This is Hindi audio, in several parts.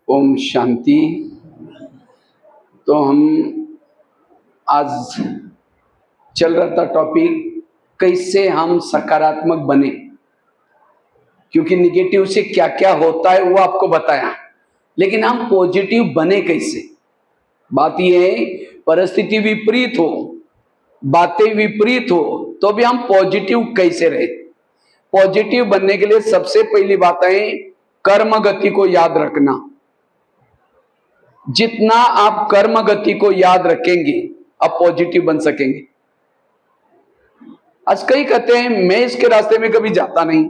ओम शांति। तो हम आज चल रहा था टॉपिक कैसे हम सकारात्मक बने, क्योंकि निगेटिव से क्या क्या होता है वो आपको बताया, लेकिन हम पॉजिटिव बने कैसे। बात यह है, परिस्थिति विपरीत हो, बातें विपरीत हो, तो भी हम पॉजिटिव कैसे रहे। पॉजिटिव बनने के लिए सबसे पहली बात है कर्म गति को याद रखना। जितना आप कर्म गति को याद रखेंगे आप पॉजिटिव बन सकेंगे। आज कई कहते हैं मैं इसके रास्ते में कभी जाता नहीं,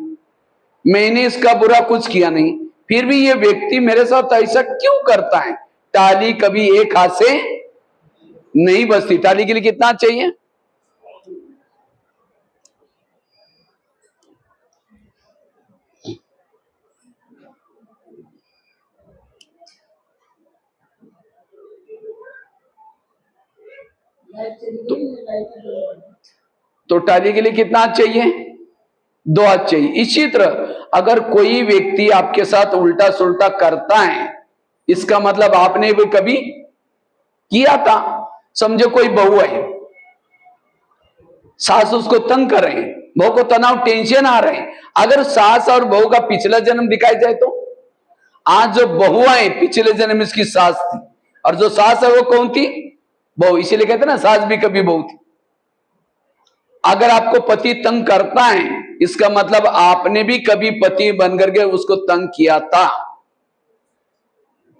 मैंने इसका बुरा कुछ किया नहीं, फिर भी ये व्यक्ति मेरे साथ ऐसा क्यों करता है। ताली कभी एक हाथ से नहीं बजती। ताली के लिए कितना चाहिए? तो टाली के लिए कितना हाथ चाहिए? 2 हाथ चाहिए। इसी तरह अगर कोई व्यक्ति आपके साथ उल्टा सुल्टा करता है, इसका मतलब आपने भी कभी किया था। समझो कोई बहू है, सास उसको तंग कर रहे हैं, बहू को तनाव टेंशन आ रहे हैं। अगर सास और बहू का पिछला जन्म दिखाई जाए तो आज जो बहू है पिछले जन्म इसकी सास थी, और जो सास है वो कौन थी? बहू। इसीलिए कहते ना सास भी कभी बहू थी। अगर आपको पति तंग करता है, इसका मतलब आपने भी कभी पति बनकर के उसको तंग किया था।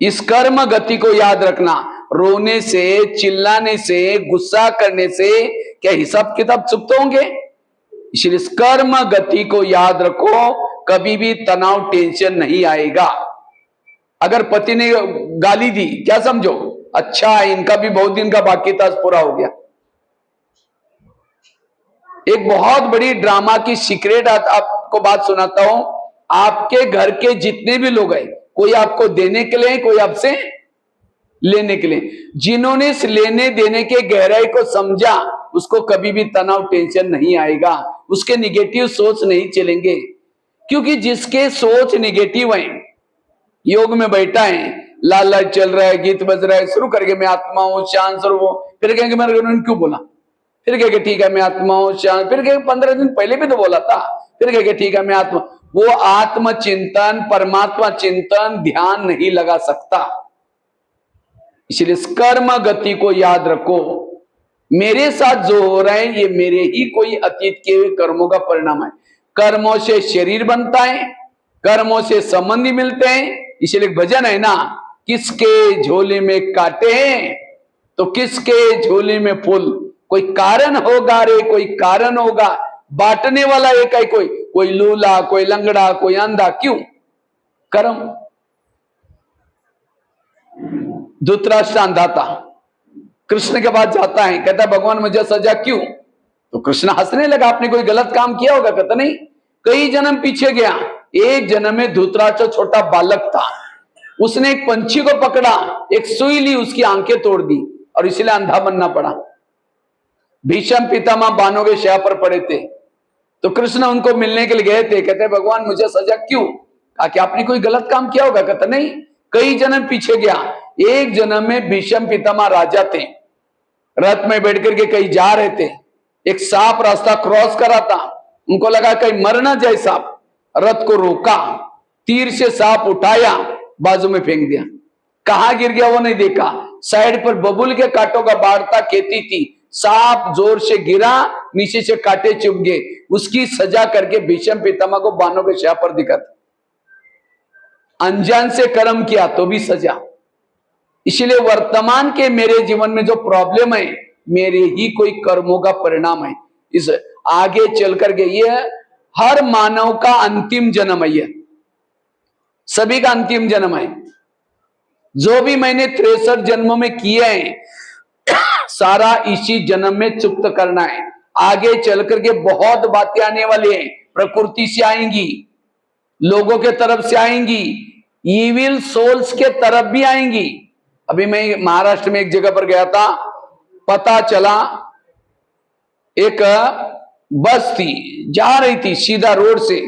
इस कर्म गति को याद रखना। रोने से, चिल्लाने से, गुस्सा करने से क्या हिसाब किताब चुकते होंगे? इसलिए इस कर्म गति को याद रखो, कभी भी तनाव टेंशन नहीं आएगा। अगर पति ने गाली दी, क्या समझो? अच्छा इनका भी बहुत दिन का बाकी था, पूरा हो गया। एक बहुत बड़ी ड्रामा की सीक्रेट आपको बात सुनाता हूं। आपके घर के जितने भी लोग हैं, कोई आपको देने के लिए, कोई आपसे लेने के लिए। जिन्होंने इस लेने देने के गहराई को समझा, उसको कभी भी तनाव टेंशन नहीं आएगा, उसके निगेटिव सोच नहीं चलेंगे। क्योंकि जिसके सोच निगेटिव है, योग में बैठा है, लाल लाल चल रहा है, गीत बज रहा है, शुरू करके मैं आत्मा हूं, शांत स्वरूप हूं, फिर कहेंगे मैंने उन्होंने क्यों बोला, फिर कहेंगे ठीक है मैं आत्मा हूं, शांत, फिर कहेंगे 15 दिन पहले भी तो बोला था, फिर कहेंगे ठीक है मैं आत्मा। वो आत्म चिंतन, परमात्मा चिंतन ध्यान नहीं लगा सकता। इसलिए इस कर्म गति को याद रखो। मेरे साथ जो हो रहा है ये मेरे ही कोई अतीत के कर्मों का परिणाम है। कर्मों से शरीर बनता है, कर्मों से संबंधी मिलते हैं। इसलिए भजन है ना, किसके झोले में कांटे हैं तो किसके झोले में फूल। कोई कारण होगा रे, कोई कारण होगा, बांटने वाला एक है, कोई लूला, कोई लंगड़ा, कोई अंधा, क्यों? कर्म। धृतराष्ट्र अंधा था, कृष्ण के पास जाता है, कहता है भगवान मुझे सजा क्यों? तो कृष्ण हंसने लगा, आपने कोई गलत काम किया होगा? कहता नहीं। कई जन्म पीछे गया, एक जन्म में धृतराष्ट्र छोटा बालक था, उसने एक पंछी को पकड़ा, एक सुई ली, उसकी आंखें तोड़ दी और इसलिए अंधा बनना पड़ा। भीष्म पितामह बाणों के शया पर पड़े थे, तो कृष्ण उनको मिलने के लिए गए थे, कहते भगवान मुझे सजा क्यों? कहा कि आपने कोई गलत काम किया होगा? कहता नहीं। कई जन्म पीछे गया, एक जन्म में भीष्म पितामह राजा थे, रथ में बैठ करके कहीं जा रहे थे, एक सांप रास्ता क्रॉस करा था, उनको लगा कहीं मर ना जाए सांप, रथ को रोका, तीर से सांप उठाया, बाजू में फेंक दिया। कहां गिर गया वो नहीं देखा, साइड पर बबुल के कांटों का बाढ़ था, खेती थी, सांप जोर से गिरा, नीचे से कांटे चुभ गए। उसकी सजा करके भीष्म पितामह को बाणों के शया पर दिखा था। अनजान से कर्म किया तो भी सजा। इसलिए वर्तमान के मेरे जीवन में जो प्रॉब्लम है, मेरे ही कोई कर्मों का परिणाम है। इस आगे चल करके ये हर मानव का अंतिम जन्म है, ये सभी का अंतिम जन्म है। जो भी मैंने 63 जन्मों में किए हैं, सारा इसी जन्म में चुक्त करना है। आगे चल करके बहुत बातें आने वाली हैं, प्रकृति से आएंगी, लोगों के तरफ से आएंगी, इविल सोल्स के तरफ भी आएंगी। अभी मैं महाराष्ट्र में एक जगह पर गया था, पता चला एक बस थी, जा रही थी सीधा रोड से,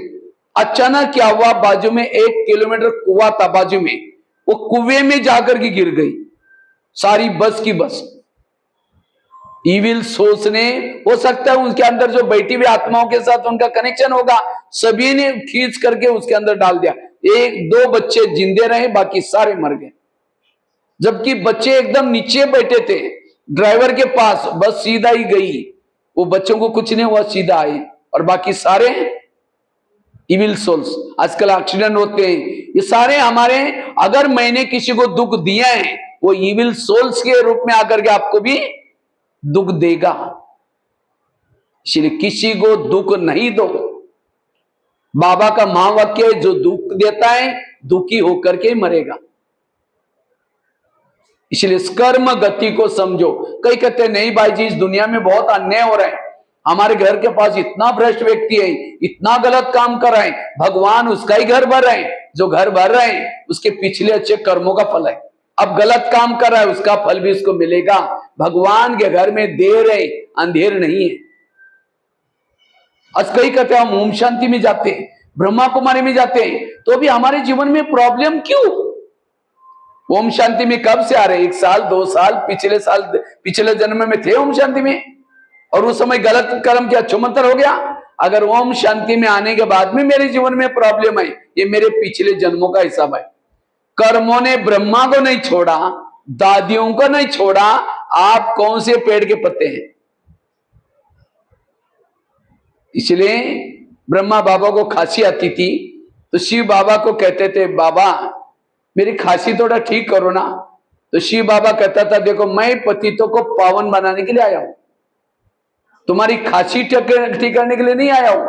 अचानक क्या हुआ, बाजू में 1 किलोमीटर कुआं था, बाजू में वो कुएं में जाकर के गिर गई, सारी बस की बस। इविल सोच ने, हो सकता है उनके अंदर जो बैठी हुई आत्माओं के साथ उनका कनेक्शन होगा, सभी ने खींच करके उसके अंदर डाल दिया। एक दो बच्चे जिंदे रहे, बाकी सारे मर गए। जबकि बच्चे एकदम नीचे बैठे थे ड्राइवर के पास, बस सीधा ही गई, वो बच्चों को कुछ नहीं हुआ, सीधा आए, और बाकी सारे इविल सोल्स। आजकल एक्सीडेंट होते हैं, ये सारे हमारे, अगर मैंने किसी को दुख दिया है, वो इविल सोल्स के रूप में आकर के आपको भी दुख देगा। इसलिए किसी को दुख नहीं दो। बाबा का महावाक्य है, जो दुख देता है दुखी होकर के मरेगा। इसलिए इस कर्म गति को समझो। कई कहते हैं नहीं भाई जी, इस दुनिया में बहुत अन्याय हो रहा है, हमारे घर के पास इतना भ्रष्ट व्यक्ति है, इतना गलत काम कर रहे हैं, भगवान उसका ही घर भर रहे हैं, जो घर भर रहे हैं उसके पिछले अच्छे कर्मों का फल है। अब गलत काम कर रहा है, उसका फल भी उसको मिलेगा। भगवान के घर में देर है, अंधेर नहीं है। आज कई कहते हैं हम ओम शांति में जाते हैं, ब्रह्मा कुमारी में जाते हैं, तो भी हमारे जीवन में प्रॉब्लम क्यों? ओम शांति में कब से आ रहे? 1 साल 2 साल, पिछले जन्म में थे ओम शांति में, और उस समय गलत कर्म क्या छुमंतर हो गया? अगर ओम शांति में आने के बाद में मेरे जीवन में प्रॉब्लम है, ये मेरे पिछले जन्मों का हिसाब है। कर्मों ने ब्रह्मा को नहीं छोड़ा, दादियों को नहीं छोड़ा, आप कौन से पेड़ के पत्ते हैं? इसलिए ब्रह्मा बाबा को खांसी आती थी, तो शिव बाबा को कहते थे, बाबा मेरी खांसी थोड़ा ठीक करो ना। तो शिव बाबा कहता था, देखो मैं पतितों को पावन बनाने के लिए आया हूं, तुम्हारी खांसी ठीक करने के लिए नहीं आया हूं।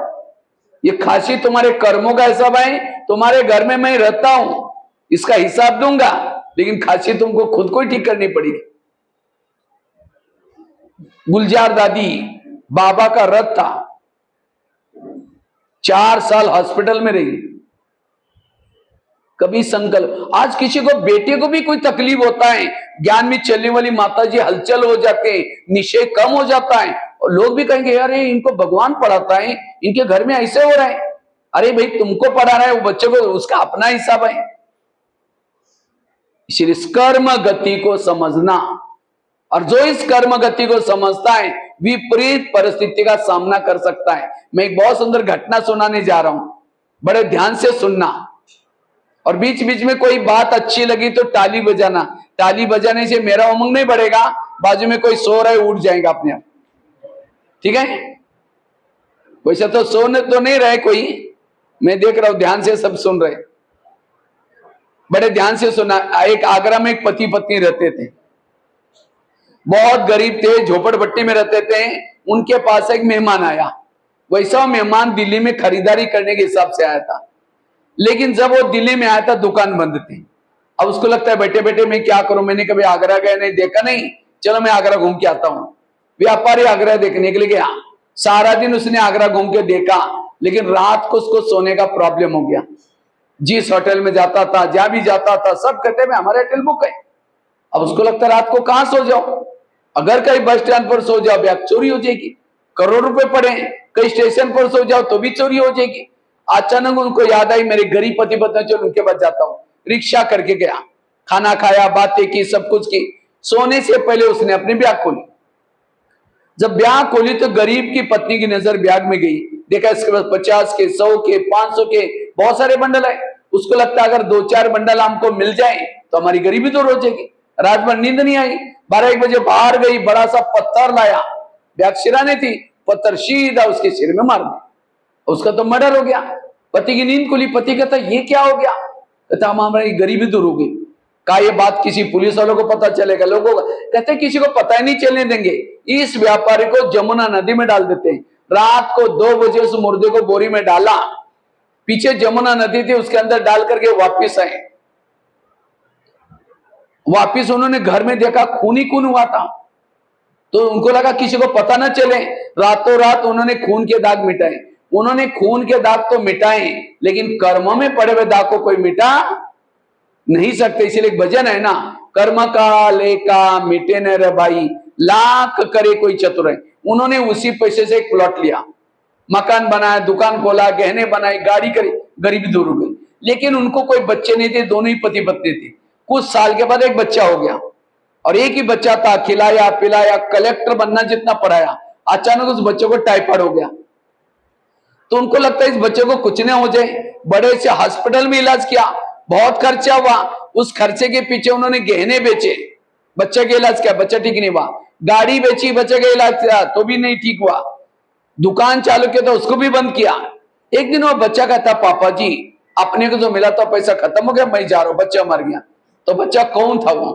ये खांसी तुम्हारे कर्मों का हिसाब है, तुम्हारे घर में मैं रहता हूं, इसका हिसाब दूंगा, लेकिन खांसी तुमको खुद को ही ठीक करनी पड़ेगी। गुलजार दादी बाबा का रथ था, 4 साल हॉस्पिटल में रही, कभी संकल्प। आज किसी को, बेटे को भी कोई तकलीफ होता है, ज्ञान में चलने वाली माता जी हलचल हो जाते हैं, निश्चय कम हो जाता है, और लोग भी कहेंगे अरे इनको भगवान पढ़ाता है, इनके घर में ऐसे हो रहा है। अरे भाई तुमको पढ़ा रहा है, वो बच्चे को उसका अपना हिसाब है। इसलिए इस कर्म गति को समझना, और जो इस कर्म गति को समझता है विपरीत परिस्थिति का सामना कर सकता है। मैं एक बहुत सुंदर घटना सुनाने जा रहा हूं, बड़े ध्यान से सुनना, और बीच बीच में कोई बात अच्छी लगी तो ताली बजाना। ताली बजाने से मेरा उमंग नहीं बढ़ेगा, बाजू में कोई सो रहा है उठ जाएगा अपने आप, ठीक है? वैसे तो सोने तो नहीं रहे कोई, मैं देख रहा हूं ध्यान से सब सुन रहे, बड़े ध्यान से सुना। एक आगरा में एक पति पत्नी रहते थे, बहुत गरीब थे, झोपड़पट्टी में रहते थे। उनके पास एक मेहमान आया, वैसा मेहमान दिल्ली में खरीदारी करने के हिसाब से आया था, लेकिन जब वो दिल्ली में आया था दुकान बंद थी। अब उसको लगता है बैठे बैठे मैं क्या करूं, मैंने कभी आगरा गया नहीं, देखा नहीं, चलो मैं आगरा घूम के आता हूं। व्यापारी आगरा देखने के लिए गया, सारा दिन उसने आगरा घूम के देखा, लेकिन रात को उसको सोने का प्रॉब्लम हो गया। जिस होटल में जाता था, जहां भी जाता था, सब कहते हैं हमारे होटल बुक है। अब उसको लगता है रात को कहां सो जाओ, अगर कहीं बस स्टैंड पर सो जाओ बैग चोरी हो जाएगी, करोड़ रुपए पड़े, कहीं स्टेशन पर सो जाओ तो भी चोरी हो जाएगी। अचानक उनको याद आई मेरे गरीब पति पत्नी, चलो उनके पास जाता हूं। रिक्शा करके गया, खाना खाया, बातें की, सब कुछ की। सोने से पहले उसने अपनी बैग खोली। जब बैग खोली तो गरीब की पत्नी की नजर बैग में गई, देखा इसके पास 50 के, 100 के, 500 के बहुत सारे बंडल है। उसको लगता है अगर 2-4 बंडल हमको मिल जाए तो हमारी गरीबी दूर हो जाएगी। रात भर नींद नहीं आई, 12-1 बजे बाहर गई, बड़ा सा पत्थर लाया, बैग सिराने थी, पत्थर सीधा उसके सिर में मार दिया, उसका तो मर्डर हो गया। पति की नींद खुली, पति कहता ये क्या हो गया? कहता हमारी गरीबी दूर हो गई। का ये बात किसी पुलिस वालों को पता चलेगा? लोगों को कहते किसी को पता ही नहीं चलने देंगे। इस व्यापारी को जमुना नदी में डाल देते हैं। रात को 2 बजे उस मुर्दे को बोरी में डाला, पीछे जमुना नदी थी, उसके अंदर डाल करके वापिस आए। वापिस उन्होंने घर में देखा खून ही खून हुआ था, तो उनको लगा किसी को पता ना चले। रातों रात उन्होंने खून के दाग मिटाए। उन्होंने खून के दाग तो मिटाए, लेकिन कर्मों में पड़े हुए दाग को कोई मिटा नहीं सकते। इसलिए भजन है ना, कर्म का लेका मिटे न रे भाई, लाख करे कोई चतुर है। उन्होंने उसी पैसे से एक प्लॉट लिया, मकान बनाया, दुकान खोला, गहने बनाए, गाड़ी करी, गरीबी दूर हो गई। लेकिन उनको कोई बच्चे नहीं थे, दोनों ही पति पत्नी थे। कुछ साल के बाद एक बच्चा हो गया, और एक ही बच्चा था, खिलाया पिलाया, कलेक्टर बनना जितना पढ़ाया, अचानक उस बच्चे को टाइफाइड हो गया। तो उनको लगता है इस बच्चे को कुछ ना हो जाए, बड़े से हॉस्पिटल में इलाज किया, बहुत खर्चा हुआ। उस खर्चे के पीछे उन्होंने गहने बेचे, बच्चे का इलाज किया, बच्चा ठीक नहीं हुआ। गाड़ी बेची, बच्चे का इलाज किया तो भी नहीं ठीक हुआ। दुकान चालू किया तो उसको भी बंद किया। एक दिन वो बच्चा कहता, पापा जी अपने को जो मिला था पैसा खत्म हो गया, मैं जा रहा हूं, बच्चा मर गया। तो बच्चा कौन था वो?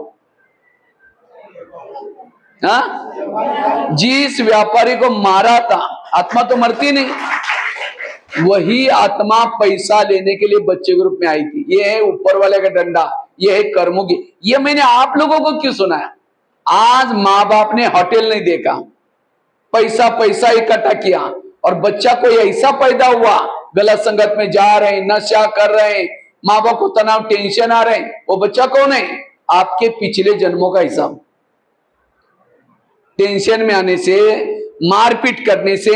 हाँ, जिस व्यापारी को मारा था, आत्मा तो मरती नहीं, वही आत्मा पैसा लेने के लिए बच्चे के रूप में आई थी। ये है ऊपर वाले का डंडा, ये है कर्मों की। ये मैंने आप लोगों को क्यों सुनाया? आज माँ बाप ने होटल नहीं देखा, पैसा पैसा इकट्ठा किया, और बच्चा कोई ऐसा पैदा हुआ, गलत संगत में जा रहे हैं, नशा कर रहे हैं, माँ बाप को तनाव टेंशन आ रहे हैं। वो बच्चा कौन है? आपके पिछले जन्मों का हिसाब। टेंशन में आने से, मारपीट करने से,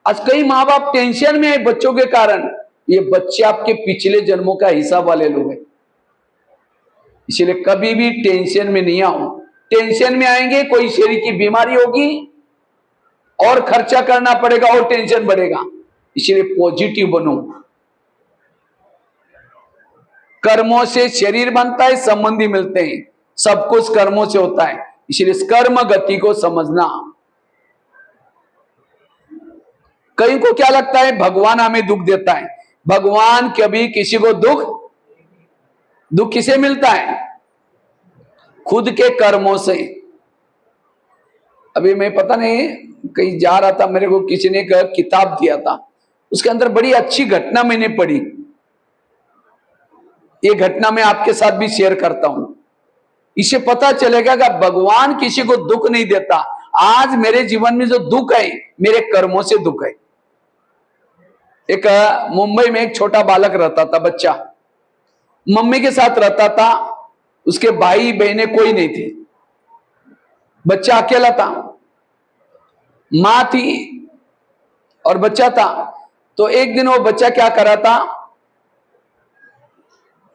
आज कई माँ बाप टेंशन में है बच्चों के कारण। ये बच्चे आपके पिछले जन्मों का हिसाब वाले लोग हैं। इसलिए कभी भी टेंशन में नहीं आओ। टेंशन में आएंगे, कोई शरीर की बीमारी होगी और खर्चा करना पड़ेगा और टेंशन बढ़ेगा। इसलिए पॉजिटिव बनो। कर्मों से शरीर बनता है, संबंधी मिलते हैं, सब कुछ कर्मों से होता है। इसलिए इस कर्म गति को समझना। कई को क्या लगता है भगवान हमें दुख देता है? भगवान कभी किसी को दुख किसे मिलता है? खुद के कर्मों से। अभी मैं पता नहीं कहीं जा रहा था, मेरे को किसी ने एक किताब दिया था, उसके अंदर बड़ी अच्छी घटना मैंने पढ़ी। ये घटना मैं आपके साथ भी शेयर करता हूं। इससे पता चलेगा कि भगवान किसी को दुख नहीं देता। आज मेरे जीवन में जो दुख है, मेरे कर्मों से दुख है। एक मुंबई में एक छोटा बालक रहता था, बच्चा मम्मी के साथ रहता था, उसके भाई बहनें कोई नहीं थे, बच्चा अकेला था, मां थी और बच्चा था। तो एक दिन वो बच्चा क्या कर रहा था,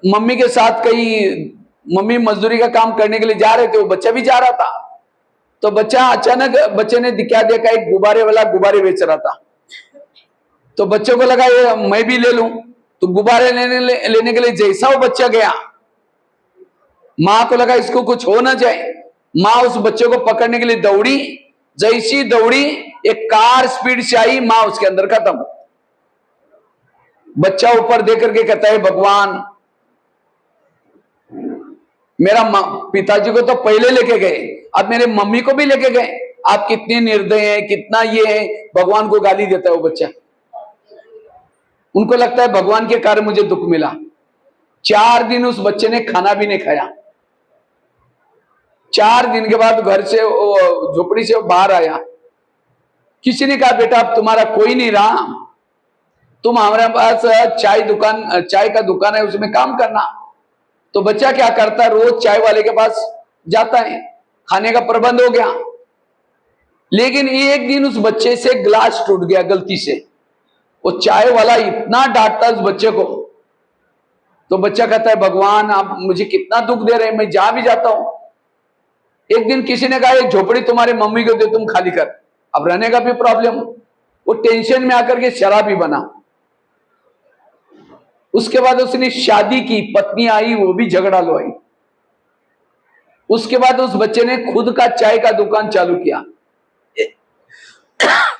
मम्मी के साथ कहीं, मम्मी मजदूरी का काम करने के लिए जा रहे थे, वो बच्चा भी जा रहा था। तो बच्चा अचानक, बच्चे ने क्या देखा, एक गुब्बारे वाला गुब्बारे बेच रहा था। तो बच्चे को लगा ये मैं भी ले लूं। तो गुब्बारे लेने के लिए जैसा वो बच्चा गया, मां को लगा इसको कुछ हो ना जाए। मां उस बच्चे को पकड़ने के लिए दौड़ी, जैसी दौड़ी एक कार स्पीड से आई, मां उसके अंदर खत्म। बच्चा ऊपर देख करके कहता है, भगवान मेरा पिताजी को तो पहले लेके गए, अब मेरे मम्मी को भी लेके गए, आप कितने निर्दय हैं, कितना ये है। भगवान को गाली देता है वो बच्चा। उनको लगता है भगवान के कारण मुझे दुख मिला। 4 दिन उस बच्चे ने खाना भी नहीं खाया। 4 दिन के बाद घर से, झोपड़ी से बाहर आया। किसी ने कहा, बेटा अब तुम्हारा कोई नहीं रहा, तुम हमारे पास चाय का दुकान है, उसमें काम करना। तो बच्चा क्या करता, रोज चाय वाले के पास जाता है, खाने का प्रबंध हो गया। लेकिन एक दिन उस बच्चे से गिलास टूट गया गलती से। वो चाय वाला इतना डांटता उस बच्चे को। तो बच्चा कहता है, भगवान आप मुझे कितना दुख दे रहे हैं, मैं जहां भी जाता हूं। एक दिन किसी ने कहा, एक झोपड़ी तुम्हारी मम्मी को दे, तुम खाली कर, अब रहने का भी प्रॉब्लम। वो टेंशन में आकर के शराबी बना। उसके बाद उसने शादी की, पत्नी आई, वो भी झगड़ा लो आई। उसके बाद उस बच्चे ने खुद का चाय का दुकान चालू किया।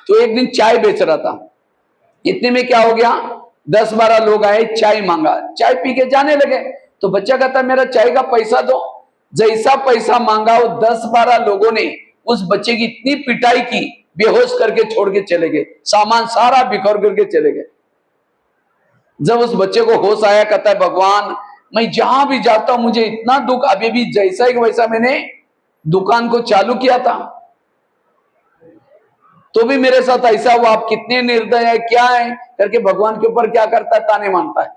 तो एक दिन चाय बेच रहा था, इतने में क्या हो गया, 10-12 लोग आए, चाय मांगा, चाय पी के जाने लगे। तो बच्चा कहता, मेरा चाय का पैसा दो। जैसा पैसा मांगा, वो 10-12 लोगों ने उस बच्चे की इतनी पिटाई की, बेहोश करके छोड़ के चले गए, सामान सारा बिखर करके चले गए। जब उस बच्चे को होश आया, कहता है, भगवान मैं जहां भी जाता हूं मुझे इतना दुख, अभी भी जैसा ही वैसा मैंने दुकान को चालू किया था, तो भी मेरे साथ ऐसा हुआ। आप कितने निर्दय है, क्या है करके भगवान के ऊपर क्या करता है, ताने मानता है।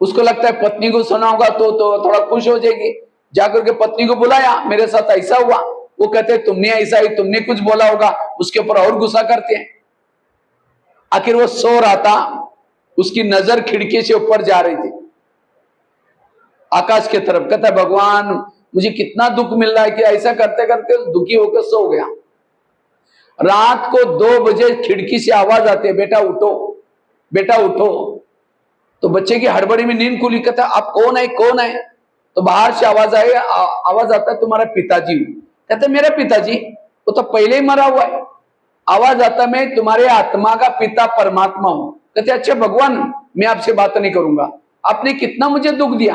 उसको लगता है पत्नी को सुना होगा तो थोड़ा खुश हो जाएगी। जाकर के पत्नी को बुलाया, मेरे साथ ऐसा हुआ। वो कहते हैं, तुमने ऐसा ही, तुमने कुछ बोला होगा, उसके ऊपर और गुस्सा करते हैं। आखिर वो सो रहा था, उसकी नजर खिड़की से ऊपर जा रही थी। आकाश के तरफ, कहता है भगवान मुझे कितना दुख मिल रहा है कि ऐसा करते करते दुखी होकर सो गया। रात को 2 बजे खिड़की से आवाज आती है, बेटा उठो, बेटा उठो। तो बच्चे की हड़बड़ी में नींद खुली, कहता है आप कौन है, कौन है? तो बाहर से आवाज आता है तुम्हारा पिताजी। कहते मेरा पिताजी? वो तो पहले ही मरा हुआ है। आवाज आता मैं तुम्हारे आत्मा का पिता परमात्मा हूं। कहते अच्छा भगवान मैं आपसे बात नहीं करूंगा, आपने कितना मुझे दुख दिया।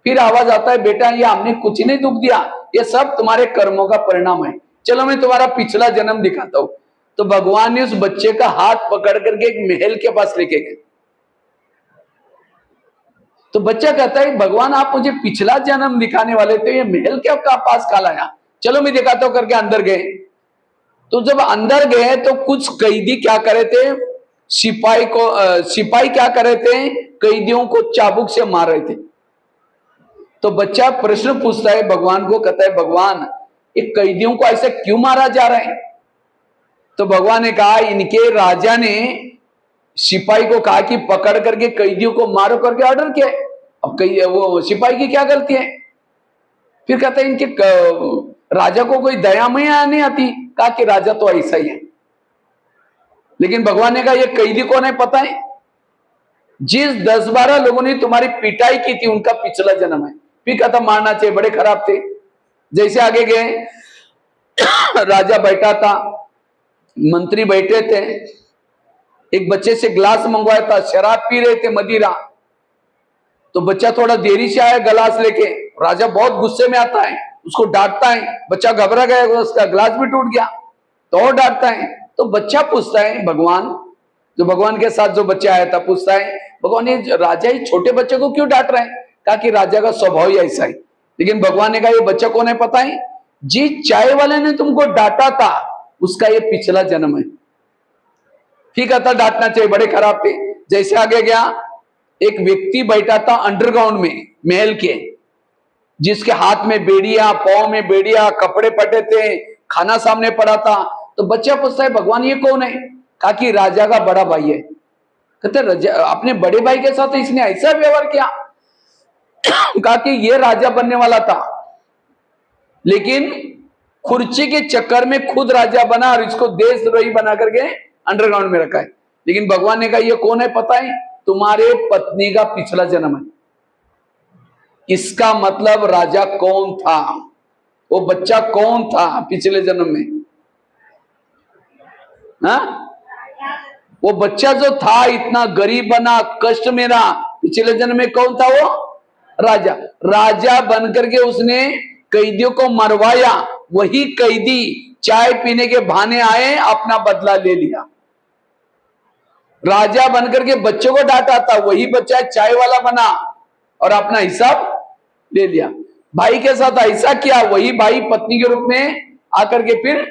फिर आवाज आता है बेटा ये हमने कुछ नहीं दुख दिया, ये सब तुम्हारे कर्मों का परिणाम है, चलो मैं तुम्हारा पिछला जन्म दिखाता हूं। तो भगवान ने उस बच्चे का हाथ पकड़ करके एक महल के पास लेके गए। तो बच्चा कहता है भगवान आप मुझे पिछला जन्म दिखाने वाले थे, ये महल क्या का पास का लाया, चलो मैं दिखाता हूं करके अंदर गए। तो जब अंदर गए तो कुछ कैदी क्या करे थे, सिपाही क्या करे थे, कैदियों को चाबुक से मार रहे थे। तो बच्चा प्रश्न पूछता है भगवान को, कहता है भगवान ये कैदियों को ऐसे क्यों मारा जा रहा है? तो भगवान ने कहा इनके राजा ने सिपाही को कहा कि पकड़ करके कैदियों को मारो करके ऑर्डर किया। अब वो सिपाही की क्या गलती है? फिर कहता है इनके राजा को कोई दया में नहीं आती। कहा कि राजा तो ऐसा ही है। लेकिन भगवान ने कहा ये कैदी कौन है पता है? जिस 10-12 लोगों ने तुम्हारी पिटाई की थी उनका पिछला जन्म है। फिर कहता मारना चाहिए, बड़े खराब थे। जैसे आगे गए राजा बैठा था, मंत्री बैठे थे, एक बच्चे से ग्लास मंगवाया था, शराब पी रहे थे मदिरा। तो बच्चा थोड़ा देरी से आया गिलास लेके, राजा बहुत गुस्से में आता है, उसको डांटता है, बच्चा घबरा गया, उसका ग्लास भी टूट गया तो और डांटता है। तो बच्चा पूछता है भगवान, जो भगवान के साथ जो बच्चा आया था, पूछता है भगवान ये राजा ही छोटे बच्चे को क्यों डांट रहे हैं? कहा कि राजा का स्वभाव ही ऐसा है। लेकिन भगवान ने कहा ये बच्चा कौन है पता है? जिस चाय वाले ने तुमको डांटा था उसका ये पिछला जन्म है। ठीक था, डांटना चाहिए, बड़े खराब थे। जैसे आगे गया, एक व्यक्ति बैठा था अंडरग्राउंड में महल के, जिसके हाथ में बेड़िया, पांव में बेड़िया, कपड़े पटे थे, खाना सामने पड़ा था। तो बच्चा पूछता है भगवान ये कौन है? कहा कि राजा का बड़ा भाई है। कहते अपने बड़े भाई के साथ इसने ऐसा व्यवहार किया? कहा कि ये राजा बनने वाला था, लेकिन कुर्सी के चक्कर में खुद राजा बना और इसको देशद्रोही बना करके अंडरग्राउंड में रखा है। लेकिन भगवान ने कहा ये कौन है पता है? तुम्हारे पत्नी का पिछला जन्म है। इसका मतलब राजा कौन था, वो बच्चा कौन था पिछले जन्म में? हा? वो बच्चा जो था इतना गरीब बना, कष्ट में रहा, पिछले जन्म में कौन था वो? राजा। राजा बनकर के उसने कैदियों को मरवाया, वही कैदी चाय पीने के बहाने आए, अपना बदला ले लिया। राजा बनकर के बच्चों को डांटा था, वही बच्चा चाय वाला बना और अपना हिसाब ले लिया। भाई के साथ ऐसा किया, वही भाई पत्नी के रूप में आकर के फिर।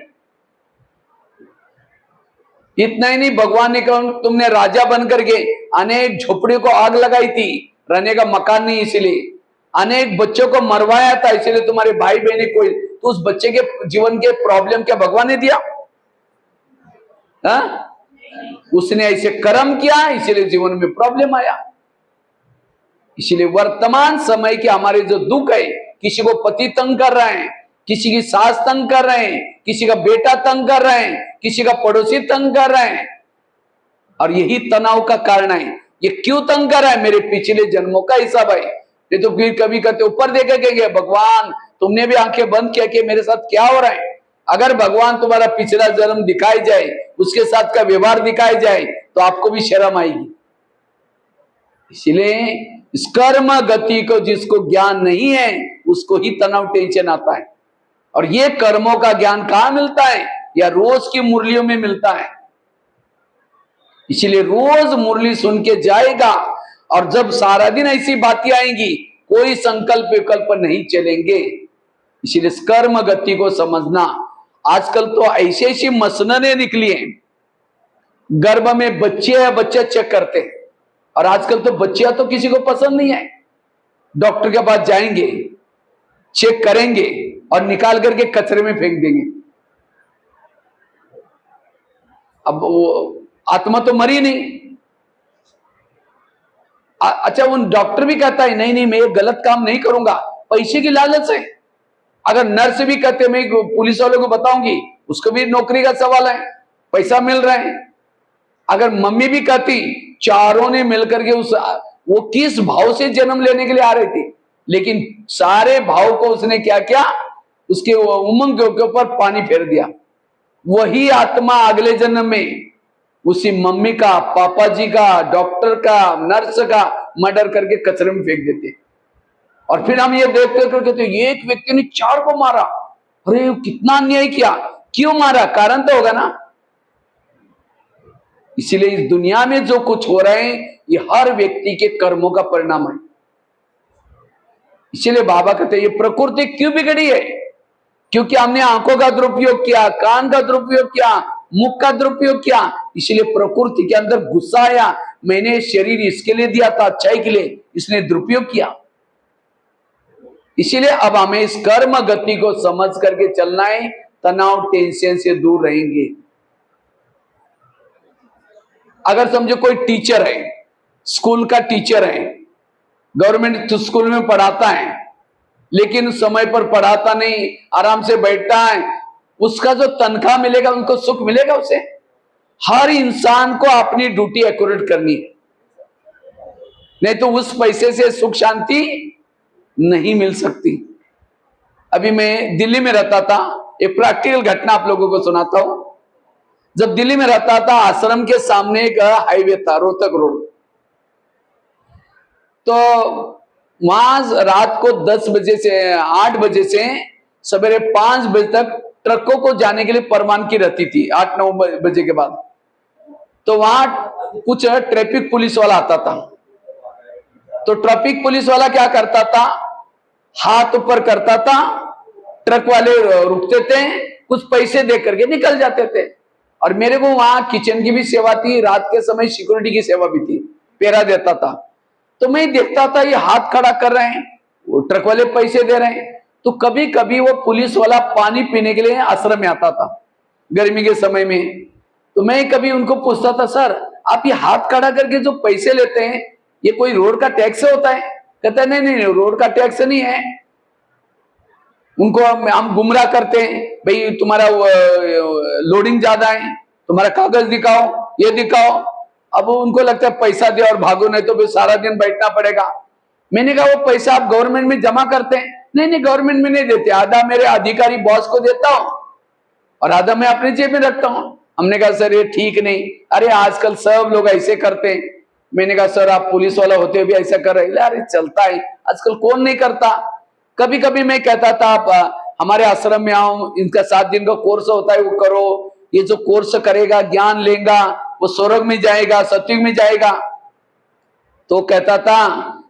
इतना ही नहीं, भगवान ने कहा तुमने राजा बनकर के अनेक झोपड़ियों को आग लगाई थी, रहने का मकान नहीं इसलिए, अनेक बच्चों को मरवाया था इसलिए तुम्हारे भाई बहने कोई, तो उस बच्चे के जीवन के प्रॉब्लम क्या भगवान ने दिया? हा? उसने ऐसे कर्म किया इसलिए जीवन में प्रॉब्लम आया। इसलिए वर्तमान समय के हमारे जो दुख है, किसी को पति तंग कर रहे हैं, किसी की सास तंग कर रहे हैं, किसी का बेटा तंग कर रहे हैं, किसी का पड़ोसी तंग कर रहे हैं, और यही तनाव का कारण है। ये क्यों तंग कर रहा है? मेरे पिछले जन्मों का हिसाब है। ये तो फिर कभी कहते ऊपर देखे कहेंगे भगवान तुमने भी आंखें बंद किया कि मेरे साथ क्या हो रहा है। अगर भगवान तुम्हारा पिछला जन्म दिखाई जाए, उसके साथ का व्यवहार दिखाई जाए, तो आपको भी शर्म आएगी। इसलिए इस कर्म गति को जिसको ज्ञान नहीं है उसको ही तनाव टेंशन आता है। और ये कर्मों का ज्ञान कहां मिलता है? या रोज की मुरलियों में मिलता है। इसलिए रोज मुरली सुन के जाएगा, और जब सारा दिन ऐसी बातें आएंगी कोई संकल्प विकल्प नहीं चलेंगे। इसलिए इस कर्म गति को समझना। आजकल तो ऐसी ऐसी मसनने निकली हैं, गर्भ में बच्चे या बच्चे चेक करते हैं, और आजकल तो बच्चियां तो किसी को पसंद नहीं है। डॉक्टर के पास जाएंगे, चेक करेंगे और निकाल करके कचरे में फेंक देंगे। अब वो आत्मा तो मरी नहीं। अच्छा उन डॉक्टर भी कहता है नहीं नहीं मैं ये गलत काम नहीं करूंगा, पैसे की लालच है। अगर नर्स भी कहते मैं पुलिस वालों को बताऊंगी, उसको भी नौकरी का सवाल है, पैसा मिल रहा है। अगर मम्मी भी कहती, चारों ने मिलकर के उस वो किस भाव से जन्म लेने के लिए आ रही थी, लेकिन सारे भाव को उसने क्या किया, उसके उमंग के ऊपर पानी फेर दिया। वही आत्मा अगले जन्म में उसी मम्मी का, पापा जी का, डॉक्टर का, नर्स का मर्डर करके कचरे में फेंक देते। और फिर हम ये देखते कहते ये एक व्यक्ति ने 4 को मारा, अरे कितना अन्याय किया, क्यों मारा, कारण तो होगा ना। इसीलिए इस दुनिया में जो कुछ हो रहे हैं ये हर व्यक्ति के कर्मों का परिणाम है। इसीलिए बाबा कहते हैं ये प्रकृति क्यों बिगड़ी है, क्योंकि हमने आंखों का दुरुपयोग किया, कान का दुरुपयोग किया, मुख का दुरुपयोग किया। इसलिए प्रकृति के अंदर गुस्सा आया, मैंने शरीर इसके लिए दिया था अच्छाई के लिए, इसने दुरुपयोग किया। इसीलिए अब हमें इस कर्म गति को समझ करके चलना है, तनाव टेंशन से दूर रहेंगे। अगर समझो कोई टीचर है, स्कूल का टीचर है, गवर्नमेंट स्कूल में पढ़ाता है, लेकिन समय पर पढ़ाता नहीं, आराम से बैठता है, उसका जो तनख्वाह मिलेगा उनको सुख मिलेगा उसे? हर इंसान को अपनी ड्यूटी एक्यूरेट करनी है, नहीं तो उस पैसे से सुख शांति नहीं मिल सकती। अभी मैं दिल्ली में रहता था, एक प्रैक्टिकल घटना आप लोगों को सुनाता हूं। जब दिल्ली में रहता था, आश्रम के सामने एक हाईवे था, रोहतक रोड। तो वहां रात को 10 बजे से 8 बजे से सवेरे 5 बजे तक ट्रकों को जाने के लिए परवानगी रहती थी, 8-9 बजे के बाद। तो वहां कुछ ट्रैफिक पुलिस वाला आता था। तो ट्रैफिक पुलिस वाला क्या करता था, हाथ ऊपर करता था, ट्रक वाले रुकते थे, कुछ पैसे दे करके निकल जाते थे। और मेरे को वहां किचन की भी सेवा थी, रात के समय सिक्योरिटी की सेवा भी थी, पहरा देता था। तो मैं देखता था ये हाथ खड़ा कर रहे हैं, वो ट्रक वाले पैसे दे रहे हैं। तो कभी कभी वो पुलिस वाला पानी पीने के लिए आश्रम में आता था गर्मी के समय में। तो मैं कभी उनको पूछता था, सर आप ये हाथ खड़ा करके जो पैसे लेते हैं ये कोई रोड का टैक्स होता है? कहता है नहीं नहीं रोड का टैक्स नहीं है। उनको हम गुमराह करते हैं, भाई तुम्हारा लोडिंग ज्यादा है, तुम्हारा कागज दिखाओ, ये दिखाओ। अब उनको लगता है पैसा दे और भागो, नहीं तो फिर सारा दिन बैठना पड़ेगा। मैंने कहा वो पैसा आप गवर्नमेंट में जमा करते हैं? नहीं नहीं गवर्नमेंट में नहीं देते, आधा मेरे अधिकारी बॉस को देता हूं और आधा मैं अपने जेब में रखता हूं। हमने कहा सर ये ठीक नहीं। अरे आजकल सब लोग ऐसे करते हैं। मैंने कहा सर आप पुलिस वाला होते हुए भी ऐसा कर रहे हैं? अरे चलता है, आजकल कौन नहीं करता। कभी कभी मैं कहता था आप हमारे आश्रम में आओ, इनका 7 दिन का कोर्स होता है वो करो, ये जो कोर्स करेगा ज्ञान लेगा वो स्वर्ग में जाएगा, सत्युग में जाएगा। तो कहता था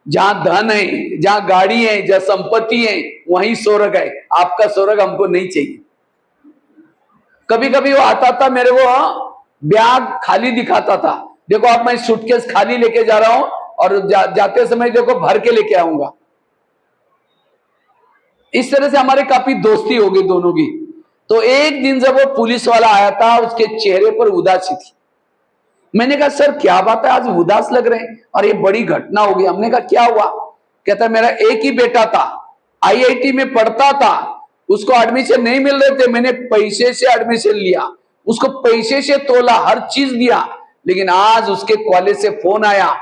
जहां धन है, जहां गाड़ी है, जहां संपत्ति है वहीं स्वर्ग है, आपका स्वर्ग हमको नहीं चाहिए। कभी कभी वो आता था मेरे को बैग खाली दिखाता था, देखो आप मैं सूटकेस खाली लेके जा रहा हूं और जाते समय देखो भर के लेके आऊंगा। इस तरह से हमारे काफी दोस्ती हो गई दोनों की। तो एक दिन जब वो पुलिस वाला आया था, उसके चेहरे पर उदासी थी। मैंने कहा सर क्या बात है आज उदास लग रहे हैं? और ये बड़ी घटना हो गई। हमने कहा क्या हुआ? कहता मेरा एक ही बेटा था, आईआईटी में पढ़ता था, उसको एडमिशन नहीं मिल रहे थे, मैंने पैसे से एडमिशन लिया, उसको पैसे से तोला, हर चीज दिया, लेकिन आज उसके कॉलेज से फोन आया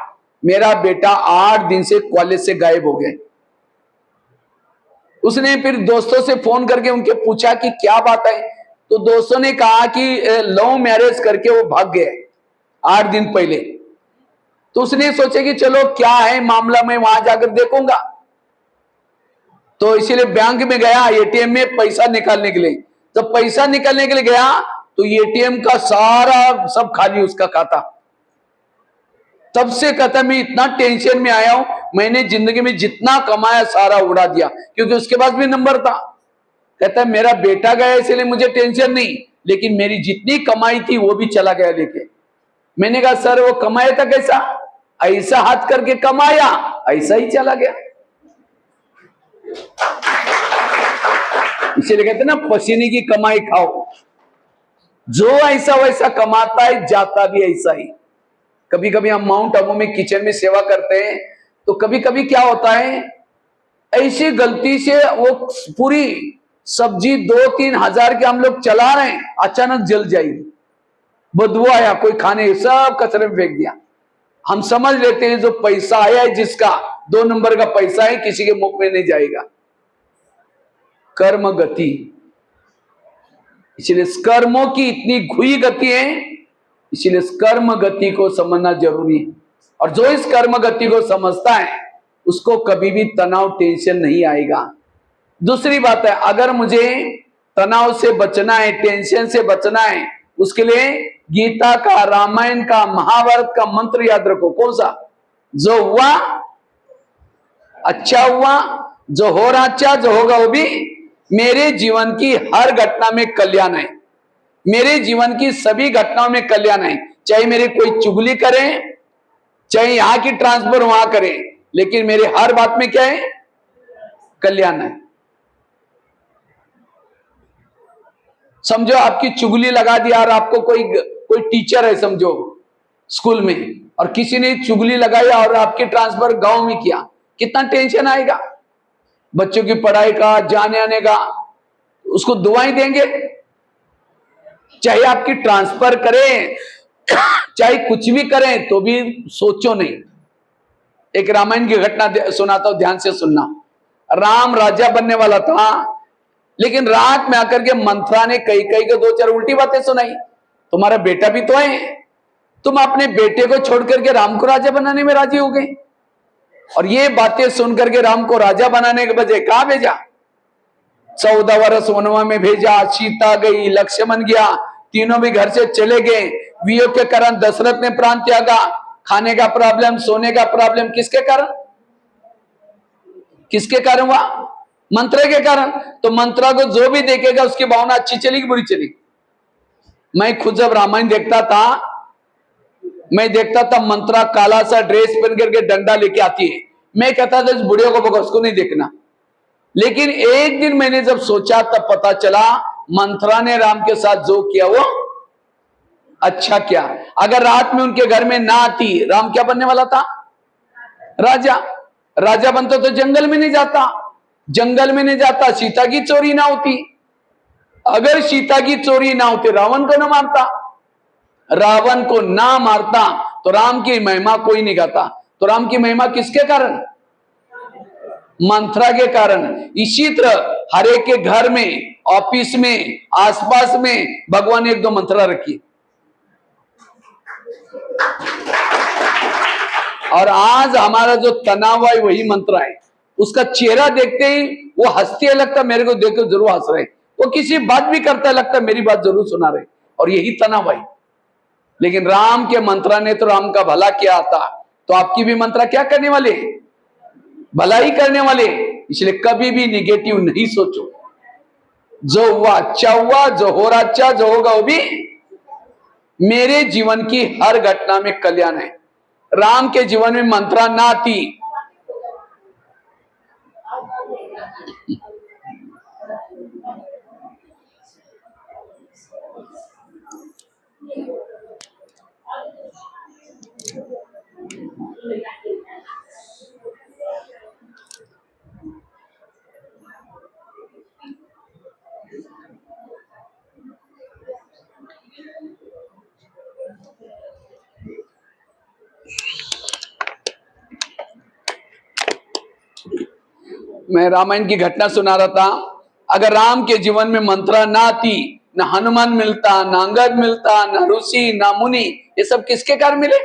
मेरा बेटा 8 दिन से कॉलेज से गायब हो गए। उसने फिर दोस्तों से फोन करके उनके पूछा कि क्या बात है, तो दोस्तों ने कहा कि लव मैरिज करके वो भाग गए 8 दिन पहले। तो उसने सोचा कि चलो क्या है मामला, मैं वहां जाकर देखूंगा। तो इसीलिए बैंक में गया, एटीएम में पैसा निकालने के लिए। जब पैसा निकालने के लिए गया तो एटीएम का सारा सब खाली उसका खाता। तब से कहता मैं इतना टेंशन में आया हूं, मैंने जिंदगी में जितना कमाया सारा उड़ा दिया, क्योंकि उसके पास भी नंबर था। कहता मेरा बेटा गया इसलिए मुझे टेंशन नहीं, लेकिन मेरी जितनी कमाई थी वो भी चला गया लेके। मैंने कहा सर वो कमाया था कैसा? ऐसा हाथ करके कमाया, ऐसा ही चला गया। इसीलिए कहते ना पसीने की कमाई खाओ। जो ऐसा वैसा कमाता है जाता भी ऐसा ही। कभी कभी हम माउंट आबू में किचन में सेवा करते हैं, तो कभी कभी क्या होता है, ऐसी गलती से वो पूरी सब्जी 2-3 हजार के हम लोग चला रहे हैं, अचानक जल जाएगी, बदबू आया, कोई खाने सब कचरे में फेंक दिया। हम समझ लेते हैं जो पैसा आया है जिसका 2 नंबर का पैसा है, किसी के मुख में नहीं जाएगा। कर्म गति, इसलिए कर्मों की इतनी घुई गति है, इसलिए कर्म गति को समझना जरूरी है। और जो इस कर्म गति को समझता है उसको कभी भी तनाव टेंशन नहीं आएगा। दूसरी बात है, अगर मुझे तनाव से बचना है, टेंशन से बचना है, उसके लिए गीता का, रामायण का, महाभारत का मंत्र याद रखो। कौन सा? जो हुआ अच्छा हुआ, जो हो रहा अच्छा, जो होगा वो भी मेरे जीवन की हर घटना में कल्याण है। मेरे जीवन की सभी घटनाओं में कल्याण है। चाहे मेरे कोई चुगली करे, चाहे यहां की ट्रांसफर वहां करे, लेकिन मेरे हर बात में क्या है? कल्याण है। समझो आपकी चुगली लगा दिया, और आपको कोई टीचर है समझो स्कूल में, और किसी ने चुगली लगाई और आपकी ट्रांसफर गांव में किया, कितना टेंशन आएगा? बच्चों की पढ़ाई का, जाने आने का, उसको दुआएं देंगे। चाहे आपकी ट्रांसफर करें, चाहे कुछ भी करें, तो भी सोचो नहीं। एक रामायण की घटना सुनाता हूं, ध्यान से सुनना। राम राजा बनने वाला था, लेकिन रात में आकर के मंथरा ने कई को 2-4 उल्टी बातें सुनाई। तुम्हारा बेटा भी तो है, तुम अपने बेटे को छोड़ करके राम को राजा बनाने में राजी हो गए। और ये बातें सुन करके राम को राजा बनाने के बजाय कहां भेजा? 14 वर्ष वनवा में भेजा। सीता गई, लक्ष्मण गया, तीनों भी घर से चले गए। वियोग के कारण दशरथ ने प्राण त्यागा। खाने का प्रॉब्लम, सोने का प्रॉब्लम, किसके कारण? किसके कारण हुआ? मंत्रा के कारण। तो मंत्रा को जो भी देखेगा उसकी भावना अच्छी चलेगी, बुरी चलेगी? मैं खुद जब रामायण देखता था, मैं देखता था मंत्रा काला सा ड्रेस पहन करके डंडा लेके आती है। मैं कहता था इस बुढ़िया को भगो, उसको नहीं देखना। लेकिन एक दिन मैंने जब सोचा तब पता चला मंत्रा ने राम के साथ जो किया वो अच्छा किया। अगर रात में उनके घर में ना आती, राम क्या बनने वाला था? राजा। राजा बनता तो जंगल में नहीं जाता, जंगल में नहीं जाता, सीता की चोरी ना होती। अगर सीता की चोरी ना होती, रावण को ना मारता, रावण को ना मारता, तो राम की महिमा कोई नहीं गाता। तो राम की महिमा किसके कारण? मंत्रा के कारण। इसी तरह हर एक के घर में, ऑफिस में, आसपास में भगवान ने 1-2 मंत्रा रखी। और आज हमारा जो तनाव है वही मंत्र है। उसका चेहरा देखते ही वो हंसते है, लगता मेरे को देख के जरूर हंस रहे। वो किसी बात भी करता है, लगता मेरी बात जरूर सुना रहे, और यही तनाव है। लेकिन राम के मंत्रा ने तो राम का भला किया था, तो आपकी भी मंत्रा क्या करने वाले? भला ही करने वाले। इसलिए कभी भी निगेटिव नहीं सोचो। जो हुआ अच्छा हुआ, जो हो रहा अच्छा, जो होगा वो भी मेरे जीवन की हर घटना में कल्याण है। राम के जीवन में मंत्रा ना थी, मैं रामायण की घटना सुना रहा था। अगर राम के जीवन में मंत्रा ना थी, ना हनुमान मिलता, ना अंगद मिलता, ना ऋषि, ना मुनि, ये सब किसके कारण मिले?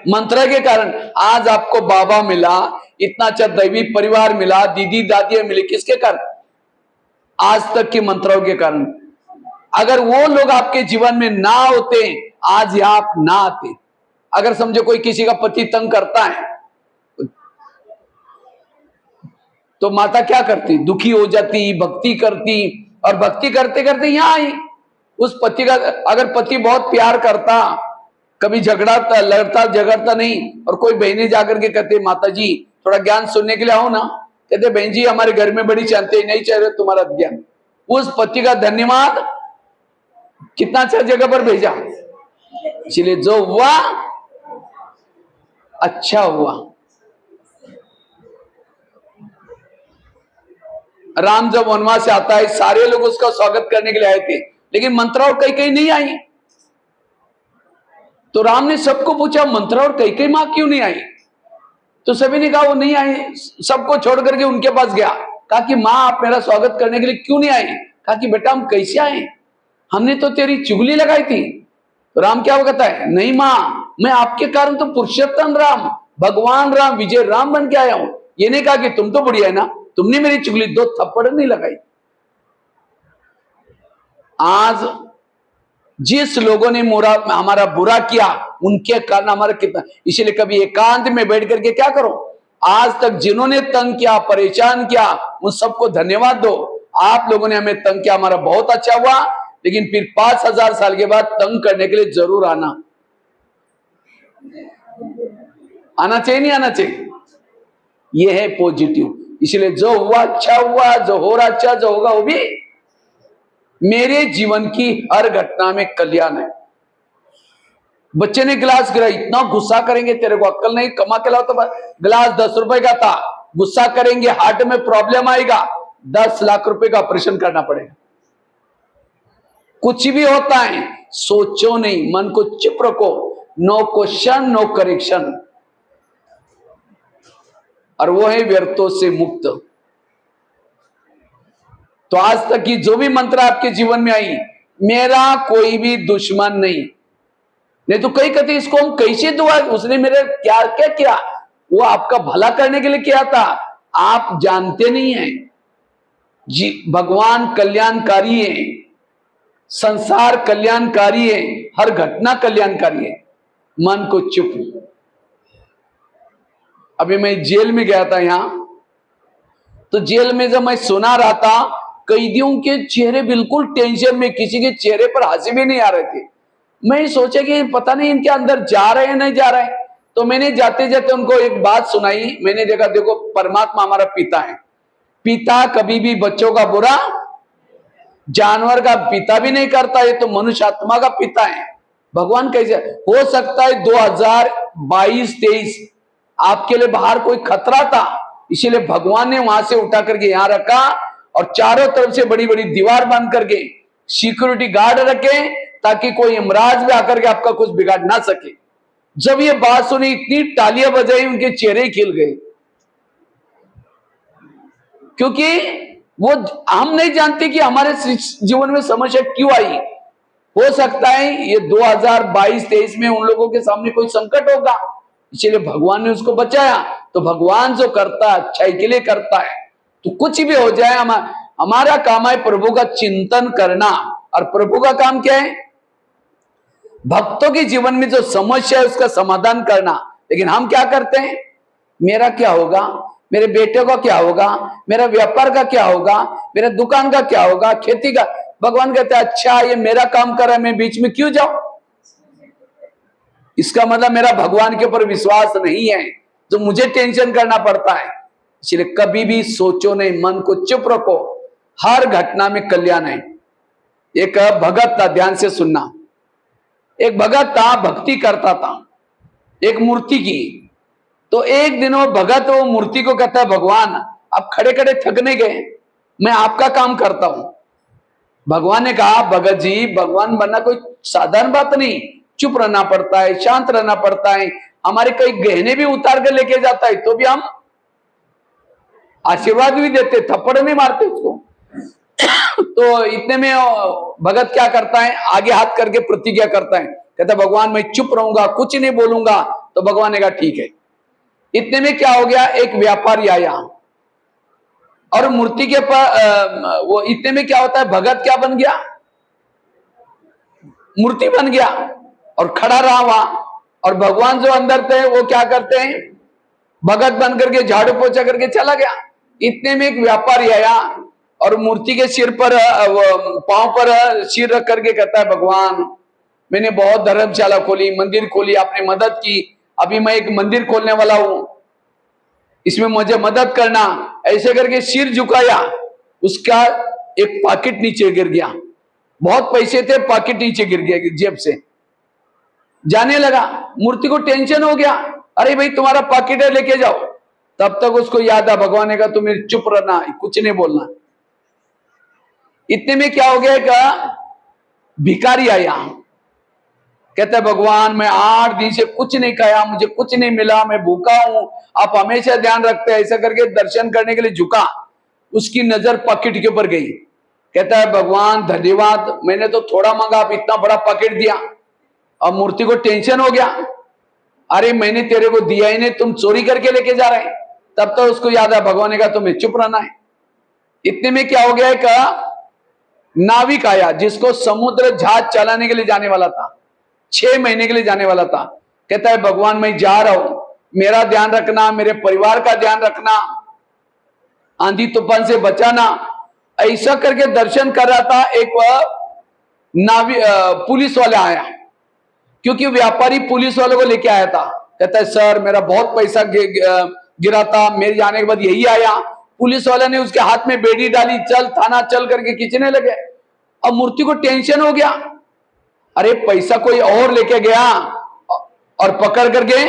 मंत्रा के कारण। आज आपको बाबा मिला, इतना अच्छा दैवी परिवार मिला, दीदी दादियां मिली, किसके कारण? आज तक की मंत्राओं के कारण। अगर वो लोग आपके जीवन में ना होते, आज यहां आप ना आते। अगर समझो कोई किसी का पति तंग करता है, तो माता क्या करती? दुखी हो जाती, भक्ति करती, और भक्ति करते करते यहां आई। उस पति का, अगर पति बहुत प्यार करता, कभी झगड़ाता, लड़ता झगड़ता नहीं, और कोई बहनें जाकर के कहते माता जी थोड़ा ज्ञान सुनने के लिए आओ ना, कहते बहन जी हमारे घर में बड़ी शांति, नहीं चाहिए तुम्हारा ज्ञान। उस पति का धन्यवाद, कितना अच्छा जगह पर भेजा। इसलिए जो हुआ अच्छा हुआ। राम जब वनवास से आता है, सारे लोग उसका स्वागत करने के लिए आए थे, लेकिन मंत्रा और कई नहीं आई। तो राम ने सबको पूछा, मंत्रा और कई मां क्यों नहीं आई? तो सभी ने कहा वो नहीं आई। सबको छोड़ करके उनके पास गया, कहा कि मां आप मेरा स्वागत करने के लिए क्यों नहीं आई? कहा कि बेटा हम कैसे आए, हमने तो तेरी चुगली लगाई थी। तो राम क्या कहता है, नहीं मां, मैं आपके कारण तो पुरुषोत्तम राम, भगवान राम, विजय राम बन के आया हूं। ये नहीं कहा कि तुम तो बढ़िया है ना, तुमने मेरी चुगली, दो थप्पड़ नहीं लगाई। आज जिस लोगों ने हमारा बुरा किया, उनके कारण हमारा कितना, इसलिए कभी एकांत में बैठ करके क्या करो, आज तक जिन्होंने तंग किया, परेशान किया, उन सबको धन्यवाद दो। आप लोगों ने हमें तंग किया, हमारा बहुत अच्छा हुआ, लेकिन फिर 5000 साल के बाद तंग करने के लिए जरूर आना चाहिए, नहीं आना चाहिए? यह है पॉजिटिव। इसलिए जो हुआ अच्छा हुआ, जो हो रहा अच्छा, जो होगा वो भी मेरे जीवन की हर घटना में कल्याण है। बच्चे ने गिलास गिरा, इतना गुस्सा करेंगे, तेरे को अक्ल नहीं, कमा के लाओ तो गिलास 10 रुपए का था, गुस्सा करेंगे, हार्ट में प्रॉब्लम आएगा, 10 लाख रुपए का ऑपरेशन करना पड़ेगा। कुछ भी होता है सोचो नहीं, मन को चुप रखो, नो क्वेश्चन नो करेक्शन, और वो है व्यर्थों से मुक्त। तो आज तक की जो भी मंत्र आपके जीवन में आई, मेरा कोई भी दुश्मन नहीं तो कई कहते इसको हम कैसे दुआ, उसने मेरे क्या क्या किया, वो आपका भला करने के लिए किया था, आप जानते नहीं हैं जी। भगवान कल्याणकारी है, संसार कल्याणकारी है, हर घटना कल्याणकारी है। मन को चुप। अभी मैं जेल में गया था यहां, तो जेल में जब मैं सुना रहा था, कैदियों के चेहरे बिल्कुल टेंशन में, किसी के चेहरे पर हंसी भी नहीं आ रहे थे। मैं सोचा कि पता नहीं इनके अंदर जा रहे हैं नहीं जा रहे हैं। तो मैंने जाते जाते उनको एक बात सुनाई। मैंने देखा, देखो परमात्मा हमारा पिता है, पिता कभी भी बच्चों का बुरा, जानवर का पिता भी नहीं करता, ये तो मनुष्य आत्मा का पिता है। भगवान कैसे हो सकता है 2022-23 आपके लिए बाहर कोई खतरा था, इसीलिए भगवान ने वहां से उठा करके यहां रखा, और चारों तरफ से बड़ी बड़ी दीवार बांध करके सिक्योरिटी गार्ड रखे, ताकि कोई इमराज भी आकर के आपका कुछ बिगाड़ ना सके। जब ये बात सुनी, इतनी तालियां बजाई, उनके चेहरे खिल गए, क्योंकि वो हम नहीं जानते कि हमारे जीवन में समस्या क्यों आई। हो सकता है ये 2022-23 में उन लोगों के सामने कोई संकट होगा, इसलिए भगवान ने उसको बचाया। तो भगवान जो करता है अच्छाई के लिए करता है, तो कुछ भी हो जाए, हमारा काम है प्रभु का चिंतन करना। और प्रभु का काम क्या है? भक्तों के जीवन में जो समस्या है उसका समाधान करना। लेकिन हम क्या करते हैं, मेरा क्या होगा, मेरे बेटे का क्या होगा, मेरा व्यापार का क्या होगा, मेरा दुकान का क्या होगा, खेती का। भगवान कहते हैं अच्छा ये मेरा काम कर रहा है, मैं बीच में क्यों जाऊं? इसका मतलब मेरा भगवान के ऊपर विश्वास नहीं है, जो मुझे टेंशन करना पड़ता है। इसलिए कभी भी सोचो नहीं, मन को चुप रखो, हर घटना में कल्याण है। एक भगत था, ध्यान से सुनना। एक भगत था, भक्ति करता था एक मूर्ति की। तो एक दिन वो भगत वो मूर्ति को कहता है, भगवान आप खड़े खड़े थकने गए, मैं आपका काम करता हूं। भगवान ने कहा, भगत जी भगवान बनना कोई साधारण बात नहीं, चुप रहना पड़ता है, शांत रहना पड़ता है, हमारे कई गहने भी उतार कर लेके जाता है, तो भी हम आशीर्वाद भी देते, थप्पड़ नहीं मारते उसको। तो इतने में भगत क्या करता है, आगे हाथ करके प्रतिज्ञा करता है, कहता भगवान मैं चुप रहूंगा, कुछ नहीं बोलूंगा। तो भगवान ने कहा ठीक है। इतने में क्या हो गया, एक व्यापारी आया और मूर्ति के पास वो, इतने में क्या होता है, भगत क्या बन गया, मूर्ति बन गया और खड़ा रहा वहां। और भगवान जो अंदर थे वो क्या करते हैं, भगत बन करके झाड़ू पोछा करके चला गया। इतने में एक व्यापारी आया और मूर्ति के सिर पर, पांव पर सिर रख करके कहता है, भगवान मैंने बहुत धर्मशाला खोली, मंदिर खोली, आपने मदद की, अभी मैं एक मंदिर खोलने वाला हूं, इसमें मुझे मदद करना। ऐसे करके सिर झुकाया, उसका एक पॉकेट नीचे गिर गया, बहुत पैसे थे, पॉकेट नीचे गिर गया जेब से। जाने लगा, मूर्ति को टेंशन हो गया, अरे भाई तुम्हारा पॉकेट है लेके जाओ। तब तक उसको याद आ, भगवान ने कहा तुम्हें चुप रहना, कुछ नहीं बोलना। इतने में क्या हो गया, का भिखारी आया, कहता है भगवान मैं 8 दिन से कुछ नहीं खाया, मुझे कुछ नहीं मिला, मैं भूखा हूं, आप हमेशा ध्यान रखते हैं। ऐसा करके दर्शन करने के लिए झुका, उसकी नजर पॉकेट के ऊपर गई। कहता है भगवान धन्यवाद, मैंने तो थोड़ा मांगा, आप इतना बड़ा पॉकेट दिया। अब मूर्ति को टेंशन हो गया, अरे मैंने तेरे को दिया ही नहीं, तुम चोरी करके लेके जा रहे हैं। तब तो उसको याद है, भगवान ने कहा तुम्हें चुप रहना है। इतने में क्या हो गया, का नाविक आया जिसको समुद्र जहाज चलाने के लिए जाने वाला था, 6 महीने के लिए जाने वाला था। कहता है भगवान मैं जा रहा हूं, मेरा ध्यान रखना, मेरे परिवार का ध्यान रखना, आंधी तूफान से बचाना। ऐसा करके दर्शन कर रहा था, एक पुलिस वाला आया, क्योंकि व्यापारी पुलिस वालों को लेके आया था। कहता है सर मेरा बहुत पैसा गिरा था, मेरे जाने के बाद यही आया। पुलिस वाला ने उसके हाथ में बेड़ी डाली, चल थाना चल करके खींचने लगे। अब मूर्ति को टेंशन हो गया, अरे पैसा कोई और लेके गया और पकड़ करके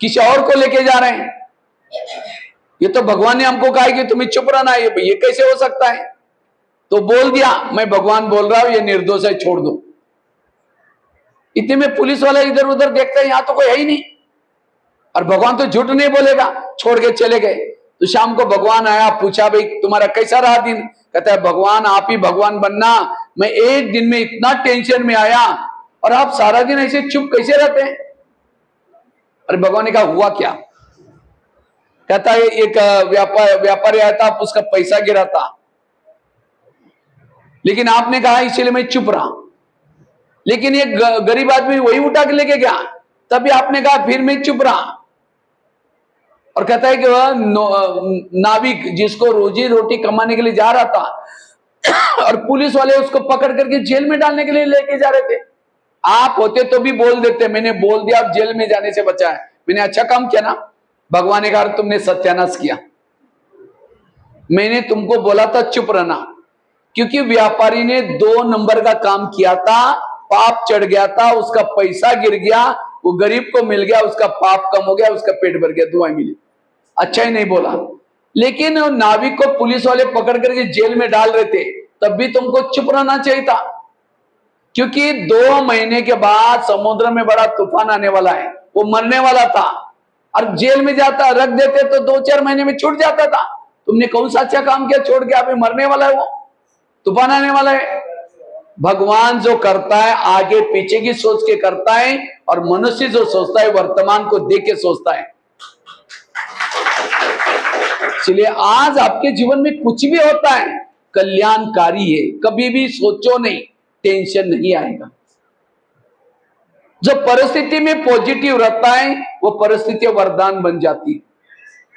किसी और को लेके जा रहे हैं। ये तो भगवान ने हमको कहा कि तुम्हें चुप रहना है, ये कैसे हो सकता है। तो बोल दिया मैं भगवान बोल रहा हूं, ये निर्दोष है, छोड़ दो। इतने में पुलिस वाला इधर उधर देखता है, यहां तो कोई है ही नहीं, और भगवान तो झूठ नहीं बोलेगा, छोड़ के चले गए। तो शाम को भगवान आया, पूछा भाई तुम्हारा कैसा रहा दिन। कहता है भगवान आप ही भगवान बनना, मैं एक दिन में इतना टेंशन में आया और आप सारा दिन ऐसे चुप कैसे रहते हैं। अरे भगवान ने कहा हुआ क्या। कहता है एक व्यापारी आया था, उसका पैसा गिरा था, लेकिन आपने कहा इसलिए मैं चुप रहा। लेकिन एक गरीब आदमी वही उठा के लेके गया, तभी आपने कहा फिर मैं चुप रहा। और कहता है कि वह नाविक जिसको रोजी रोटी कमाने के लिए जा रहा था और पुलिस वाले उसको पकड़ करके जेल में डालने के लिए लेके जा रहे थे। आप होते तो भी बोल देते, मैंने बोल दिया, आप जेल में जाने से बचा है, मैंने अच्छा काम किया ना। भगवान ने कहा तुमने सत्यानाश किया, मैंने तुमको बोला था चुप रहना। क्योंकि व्यापारी ने 2 नंबर का काम किया था, पाप चढ़ गया था, उसका पैसा गिर गया, वो गरीब को मिल गया, उसका पाप कम हो गया, उसका पेट भर गया, दुआएं मिली, अच्छा ही नहीं बोला। लेकिन नाविक को पुलिस वाले पकड़ करके जेल में डाल रहे थे, तब भी तुमको चुप रहना चाहिए था। क्योंकि 2 महीने के बाद समुद्र में बड़ा तूफान आने वाला है, वो मरने वाला था, और जेल में जाता रख देते तो 2-4 महीने में छूट जाता था। तुमने कौन सा अच्छा काम किया, छोड़ के अभी मरने वाला है, वो तूफान आने वाला है। भगवान जो करता है आगे पीछे की सोच के करता है, और मनुष्य जो सोचता है वर्तमान को देख के सोचता है। इसलिए आज आपके जीवन में कुछ भी होता है कल्याणकारी है, कभी भी सोचो नहीं, टेंशन नहीं आएगा। जो परिस्थिति में पॉजिटिव रहता है वो परिस्थिति वरदान बन जाती है।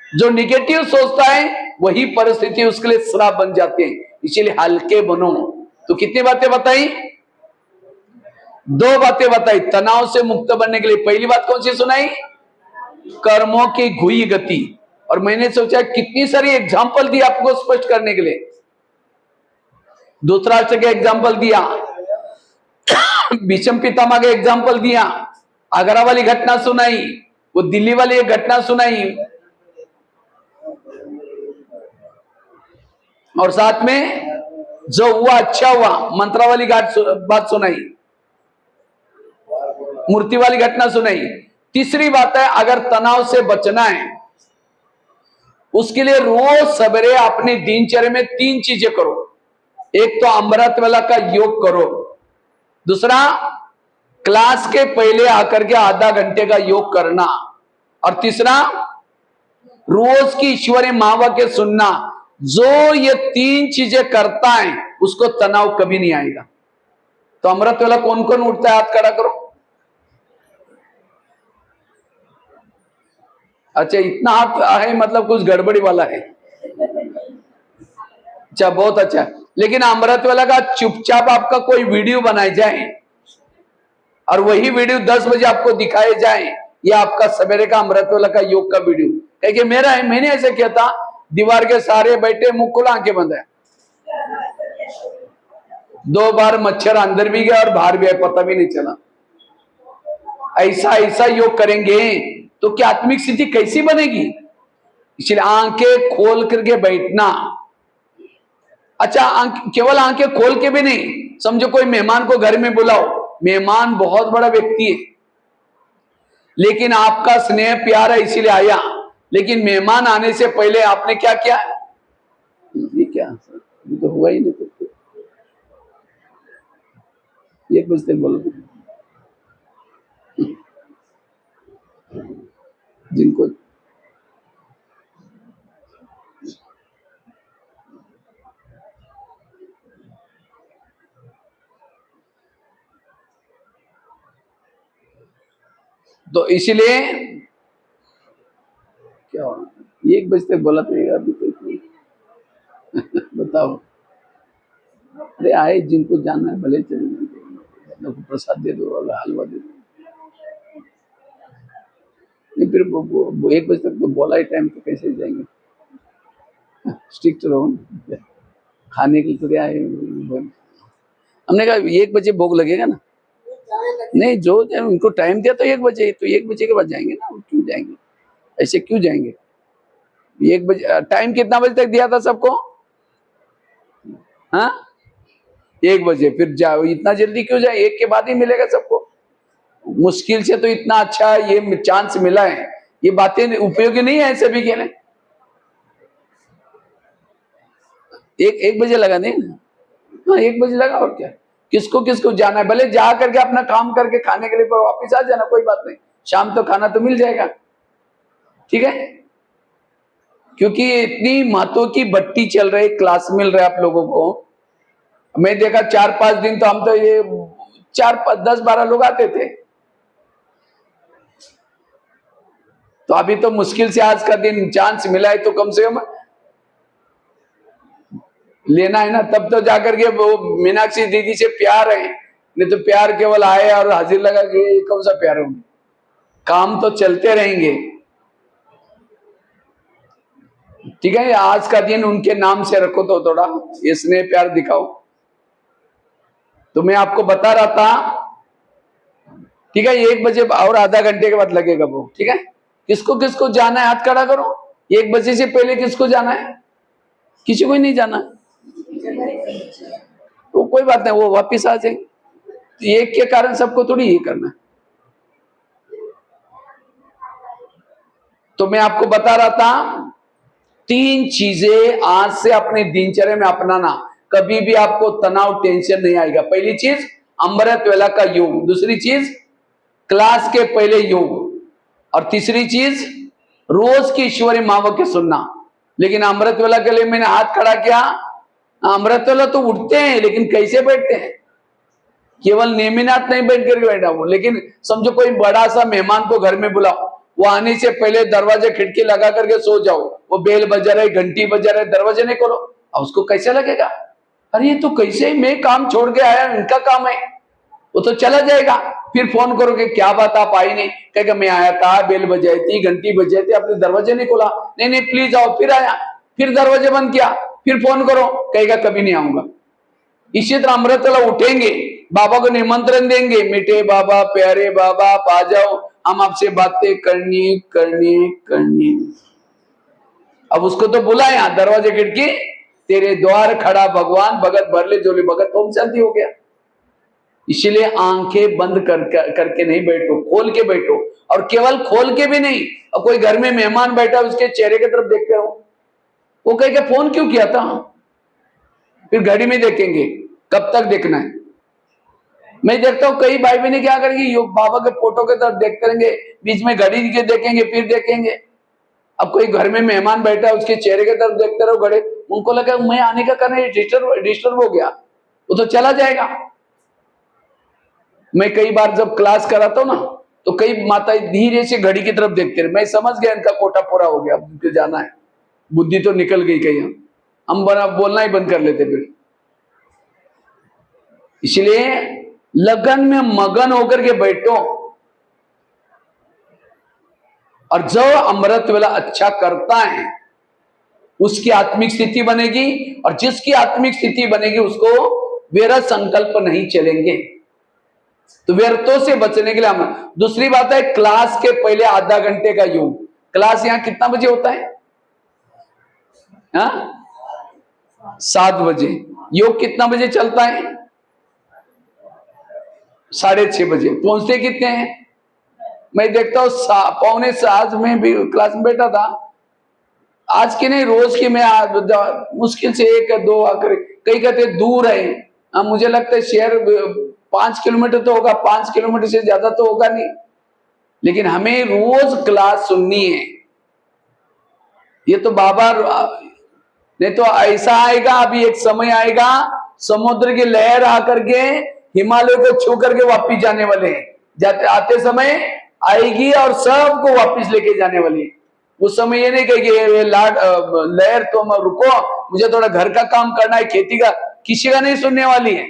जो निगेटिव सोचता है वही परिस्थिति उसके लिए श्राप बन जाते हैं। इसीलिए हल्के बनो। तो कितनी बातें बताई, 2 बातें बताई तनाव से मुक्त बनने के लिए। पहली बात कौन सी सुनाई, कर्मों की घुई गति। और मैंने सोचा कितनी सारी एग्जाम्पल दी आपको स्पष्ट करने के लिए। दूसरा का एग्जाम्पल दिया, भीष्म पितामह का एग्जाम्पल दिया, आगरा वाली घटना सुनाई, वो दिल्ली वाली एक घटना सुनाई, और साथ में जो हुआ अच्छा हुआ मंत्रा वाली बात सुनाई, मूर्ति वाली घटना सुनाई। तीसरी बात है, अगर तनाव से बचना है उसके लिए रोज सवेरे अपनी दिनचर्या में 3 चीजें करो। एक तो अमृत वेला का योग करो, दूसरा क्लास के पहले आकर के आधा घंटे का योग करना, और तीसरा रोज की ईश्वरीय महावाक्य सुनना। जो ये 3 चीजें करता है उसको तनाव कभी नहीं आएगा। तो अमृत वेला कौन कौन उठता है, हाथ खड़ा करो। अच्छा इतना हाथ है, मतलब कुछ गड़बड़ी वाला है। अच्छा बहुत अच्छा। लेकिन अमृत वेला का चुपचाप आपका कोई वीडियो बनाए जाए और वही वीडियो 10 बजे आपको दिखाए जाए, ये आपका सवेरे का अमृत वेला का योग का वीडियो। क्योंकि मेरा है, मैंने ऐसे किया था, दीवार के सारे बैठे, मुंह खुला, आंखें बंद है। 2 बार मच्छर अंदर भी गया और बाहर भी आया, पता भी नहीं चला। ऐसा ऐसा योग करेंगे तो क्या आत्मिक स्थिति कैसी बनेगी। इसलिए आंखें खोल करके बैठना। अच्छा, केवल आंखें खोल के भी नहीं, समझो कोई मेहमान को घर में बुलाओ, मेहमान बहुत बड़ा व्यक्ति है, लेकिन आपका स्नेह प्यार है इसीलिए आया, लेकिन मेहमान आने से पहले आपने क्या किया। ये क्या ये तो हुआ ही नहीं सकते। ये कुछ बोलो जिनको तो इसलिए क्या हो, 1 बजे तक बोला था अभी तो बताओ। अरे आए जिनको जाना है भले चले जाएंगे, प्रसाद दे दो और हलवा दे दो। नहीं फिर 1 बजे तक तो बोला ही टाइम, तो कैसे जाएंगे। स्ट्रिक्ट रहो, खाने के लिए आए। हमने कहा 1 बजे भोग लगेगा ना, नहीं जो उनको टाइम दिया तो 1 बजे, तो 1 बजे के बाद जाएंगे ना, क्यों जाएंगे, ऐसे क्यों जाएंगे। 1 बजे टाइम कितना बजे तक दिया था सबको, हाँ 1 बजे, फिर जाओ, इतना जल्दी क्यों जाए, 1 के बाद ही मिलेगा सबको। मुश्किल से तो इतना अच्छा ये चांस मिला है, ये बातें उपयोगी नहीं है सभी के लिए। 1 बजे लगा नहीं ना, हाँ 1 बजे लगा, और क्या, किसको किसको जाना है, भले जा करके अपना काम करके खाने के लिए पर वापिस आ जाना, कोई बात नहीं, शाम तो खाना तो मिल जाएगा, ठीक है। क्योंकि इतनी महत्व की बट्टी चल रही, क्लास मिल रहा है आप लोगों को। मैं देखा 4-5 दिन तो हम तो ये 4-10-12 लोग आते थे, तो अभी तो मुश्किल से आज का दिन चांस मिला है, तो कम से कम लेना है ना, तब तो जाकर के वो मीनाक्षी दीदी से प्यार है, नहीं तो प्यार केवल आए और हाजिर लगा के कौन सा प्यार होंगे, काम तो चलते रहेंगे, ठीक है। आज का दिन उनके नाम से रखो, तो थोड़ा ये स्नेह प्यार दिखाओ। तो मैं आपको बता रहा था, ठीक है, 1 बजे और आधा घंटे के बाद लगेगा वो, ठीक है। किसको किसको जाना है हाथ खड़ा करो, 1 बजे से पहले किसको जाना है, किसी को ही नहीं जाना, तो कोई बात नहीं, वो वापिस आ जाएंगे, तो एक के कारण सबको थोड़ी ये करना है। तो मैं आपको बता रहा था 3 चीजें आज से अपने दिनचर्या में अपनाना, कभी भी आपको तनाव टेंशन नहीं आएगा। पहली चीज अमृत वेला का योग, दूसरी चीज क्लास के पहले योग, और तीसरी चीज रोज की ईश्वरी महावाक्य सुनना। लेकिन अमृत वेला के लिए मैंने हाथ खड़ा किया, अमृत वेला तो उठते हैं, लेकिन कैसे बैठते हैं, केवल नेमिनाथ नहीं बैठ करके बैठा वो, लेकिन समझो कोई बड़ा सा मेहमान को घर में बुलाओ, वो आने से पहले दरवाजे खिड़की लगा करके सो जाओ, वो बेल बजा रहे, घंटी बजा रहे, दरवाजे नहीं खोलो, अब उसको कैसे लगेगा, अरे ये तो कैसे, मैं काम छोड़ के आया, इनका काम है, वो तो चला जाएगा। फिर फोन करोगे क्या बात आप आई नहीं, कहेगा मैं आया था, बेल बजाई थी, घंटी बजाई थी, आपने दरवाजे नहीं खोला, नहीं नहीं प्लीज आओ, फिर आया, फिर दरवाजे बंद किया, फिर फोन करो, कहेगा कभी नहीं आऊंगा। इसी तरह अमृतवेला उठेंगे, बाबा को निमंत्रण देंगे, मीठे बाबा, प्यारे बाबा, आप आ जाओ, हम आपसे बातें करनी करनी करनी। अब उसको तो बुलाया, दरवाजे खिड़की, तेरे द्वार खड़ा भगवान, भगत भर ले जोली भगत, ओम शांति हो गया। इसलिए आंखें बंद करके नहीं बैठो, खोल के बैठो, और केवल खोल के भी नहीं, और कोई घर में मेहमान बैठा उसके चेहरे की तरफ देखते रहो, वो कहेगा फोन क्यों किया था, फिर घड़ी में देखेंगे, कब तक देखना है। मैं देखता हूँ कई भाई बहनें क्या करेंगे, योग बाबा के फोटो के तरफ देखते रहेंगे, बीच में घड़ी के देखेंगे, फिर देखेंगे। अब कोई घर में मेहमान बैठा है, उसके चेहरे के तरफ देखते रहो घड़ी, उनको लगा मैं आने का करना डिस्टर्ब हो गया, वो तो चला जाएगा। मैं कई बार जब क्लास कराता हूँ ना, तो कई माताएं धीरे से घड़ी की तरफ देखते रहे, मैं समझ गया इनका कोटा पूरा हो गया, अब उनको जाना है, बुद्धि तो निकल गई कहीं, हम बोलना ही बंद कर लेते फिर। इसलिए लगन में मगन होकर के बैठो, और जो अमृत वेला अच्छा करता है उसकी आत्मिक स्थिति बनेगी, और जिसकी आत्मिक स्थिति बनेगी उसको व्यर्थ संकल्प नहीं चलेंगे। तो व्यर्थों से बचने के लिए हम, दूसरी बात है क्लास के पहले आधा घंटे का योग। क्लास यहाँ कितना बजे होता है? हाँ, 7 बजे। योग कितना बजे चलता है? 6:30 बजे। पहुंचते कितने हैं? मैं देखता हूं 6:45 में भी क्लास में बैठा था। आज की नहीं, रोज की मैं मुश्किल से 1-2 आकर, कई कहते दूर है, मुझे लगता है शहर 5 किलोमीटर तो होगा, 5 किलोमीटर से ज्यादा तो होगा नहीं, लेकिन हमें रोज क्लास सुननी है। ये तो बाबा, नहीं तो ऐसा आएगा, अभी एक समय आएगा समुद्र की लहर आकर के हिमालय को छू करके वापिस जाने वाले हैं। जाते आते समय आएगी और सबको वापिस लेके जाने वाली है। उस समय ये नहीं कहेगी लहर तुम रुको, मुझे थोड़ा घर का काम करना है, खेती का, किसी का नहीं सुनने वाली है,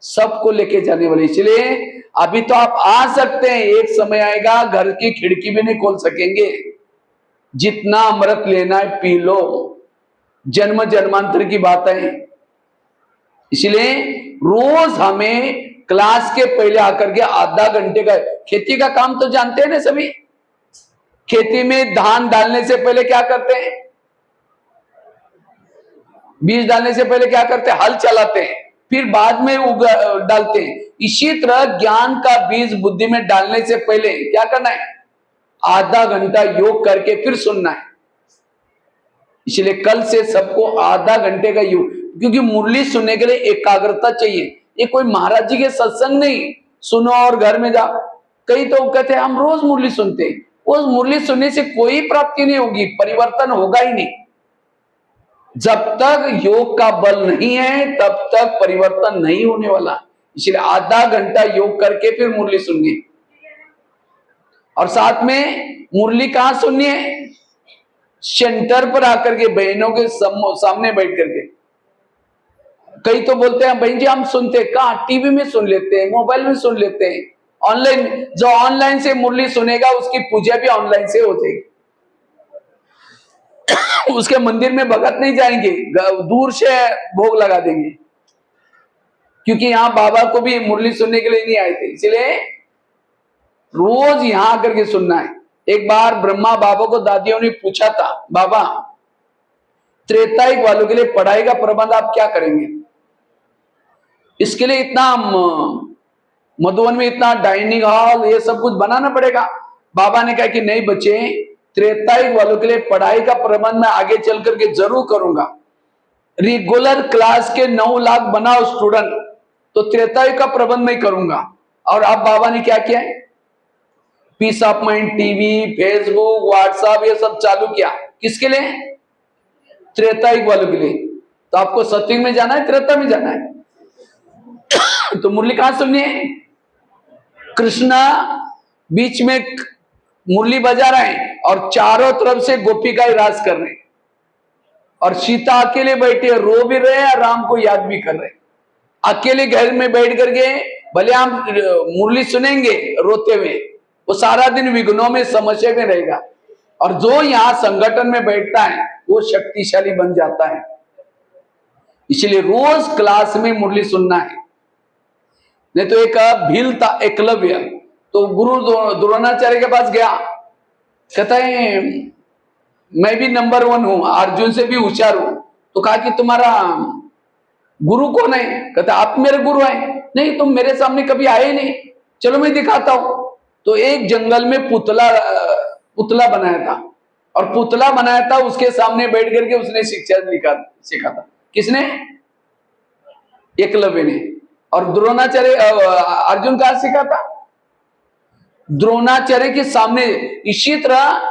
सबको लेके जाने वाली। इसलिए अभी तो आप आ सकते हैं, एक समय आएगा घर की खिड़की भी नहीं खोल सकेंगे। जितना अमृत लेना है पी लो, जन्म जन्मांतर की बात है। इसलिए रोज हमें क्लास के पहले आकर के आधा घंटे का, खेती का काम तो जानते हैं ना सभी। खेती में धान डालने से पहले क्या करते हैं? बीज डालने से पहले क्या करते हैं? हल चलाते हैं, फिर बाद में डालते हैं। इसी तरह ज्ञान का बीज बुद्धि में डालने से पहले क्या करना है? आधा घंटा योग करके फिर सुनना है। इसलिए कल से सबको आधा घंटे का योग, क्योंकि मुरली सुनने के लिए एकाग्रता चाहिए। ये कोई महाराज जी के सत्संग नहीं सुनो और घर में जाओ। कई तो कहते हैं हम रोज मुरली सुनते हैं, उस मुरली सुनने से कोई प्राप्ति नहीं होगी, परिवर्तन होगा ही नहीं। जब तक योग का बल नहीं है तब तक परिवर्तन नहीं होने वाला। इसलिए आधा घंटा योग करके फिर मुरली सुनिए। और साथ में मुरली कहां सुननी है? सेंटर पर आकर के, बहनों के सामने बैठ करके। कई तो बोलते हैं बहन जी हम सुनते कहां? टीवी में सुन लेते हैं, मोबाइल में सुन लेते हैं, ऑनलाइन। जो ऑनलाइन से मुरली सुनेगा उसकी पूजा भी ऑनलाइन से हो जाएगी। उसके मंदिर में भगत नहीं जाएंगे, दूर से भोग लगा देंगे, क्योंकि यहां बाबा को भी मुरली सुनने के लिए नहीं आए थे। इसलिए रोज यहां आकर के सुनना है। एक बार ब्रह्मा बाबा को दादियों ने पूछा था, बाबा त्रेतायुग वालों के लिए पढ़ाई का प्रबंध आप क्या करेंगे? इसके लिए इतना मधुबन में इतना डाइनिंग हॉल ये सब कुछ बनाना पड़ेगा। बाबा ने कहा कि नहीं बच्चे, त्रेतायुग वालों के लिए पढ़ाई का प्रबंध मैं आगे चल करके जरूर करूंगा। रेगुलर क्लास के 9 लाख बनाओ स्टूडेंट, तो त्रेतायुग का प्रबंध मैं करूंगा। और अब बाबा ने क्या किया? Peace of mind TV, Facebook, WhatsApp ये सब चालू किया। किसके लिए? त्रेतायुग वालों के लिए। तो आपको सत्युग में जाना है, त्रेता में जाना है? तो मुरली कहां सुननी है? कृष्णा बीच में मुरली बजा रहे हैं और चारों तरफ से गोपिकाएं राज कर रहे हैं, और सीता अकेले बैठे रो भी रहे हैं, राम को याद भी कर रहे हैं। अकेले घर में बैठ करके भले हम मुरली सुनेंगे रोते हुए, वो सारा दिन विघ्नों में, समस्या में रहेगा। और जो यहां संगठन में बैठता है वो शक्तिशाली बन जाता है। इसलिए रोज क्लास में मुरली सुनना है। नहीं तो एक भील था एकलव्य, तो गुरु द्रोणाचार्य के पास गया, कहता है मैं भी नंबर 1 हूं, अर्जुन से भी होशियार हूं। तो कहा कि तुम्हारा गुरु कौन है? कहता आप मेरे गुरु हैं। नहीं, तुम मेरे सामने कभी आए नहीं, चलो मैं दिखाता हूं। तो एक जंगल में पुतला बनाया था, और पुतला बनाया था, उसके सामने बैठ करके उसने शिक्षा सीखा था। किसने? एकलव्य ने। और द्रोणाचार्य अर्जुन कहां सीखा था? द्रोणाचार्य के सामने। इसी तरह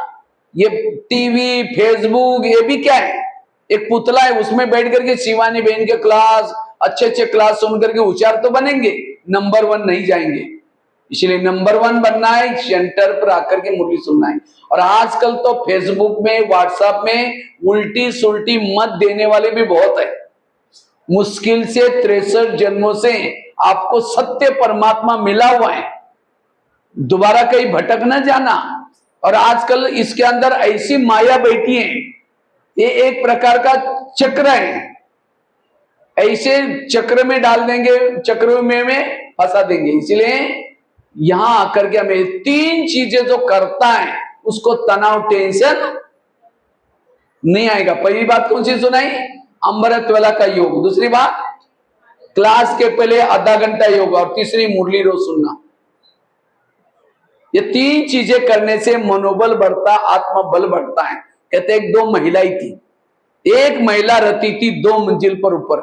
ये टीवी, फेसबुक ये भी क्या है? एक पुतला है, उसमें बैठ करके शिवानी बहन के क्लास, अच्छे अच्छे क्लास सुन करके होशियार तो बनेंगे, नंबर 1 नहीं जाएंगे। इसलिए नंबर 1 बनना है, सेंटर पर आकर के मुरली सुनना है। और आजकल तो फेसबुक में, व्हाट्सएप में उल्टी सुल्टी मत देने वाले भी बहुत है। मुश्किल से 63 जन्मों से आपको सत्य परमात्मा मिला हुआ है, दोबारा कहीं भटक न जाना। और आजकल इसके अंदर ऐसी माया बैठी है, ये एक प्रकार का चक्र है। ऐसे चक्र में डाल देंगे, चक्र में फंसा देंगे। इसलिए यहां आकर के हमें 3 चीजें जो करता है उसको तनाव, टेंशन नहीं आएगा। पहली बात कौन सी सुनाई? अमृत वेला का योग। दूसरी बात क्लास के पहले आधा घंटा योग, और तीसरी मुरली रोज सुनना। ये 3 चीजें करने से मनोबल बढ़ता, आत्मबल बढ़ता है। कहते एक 2 महिलाएं थी, एक महिला रहती थी 2 मंजिल पर ऊपर,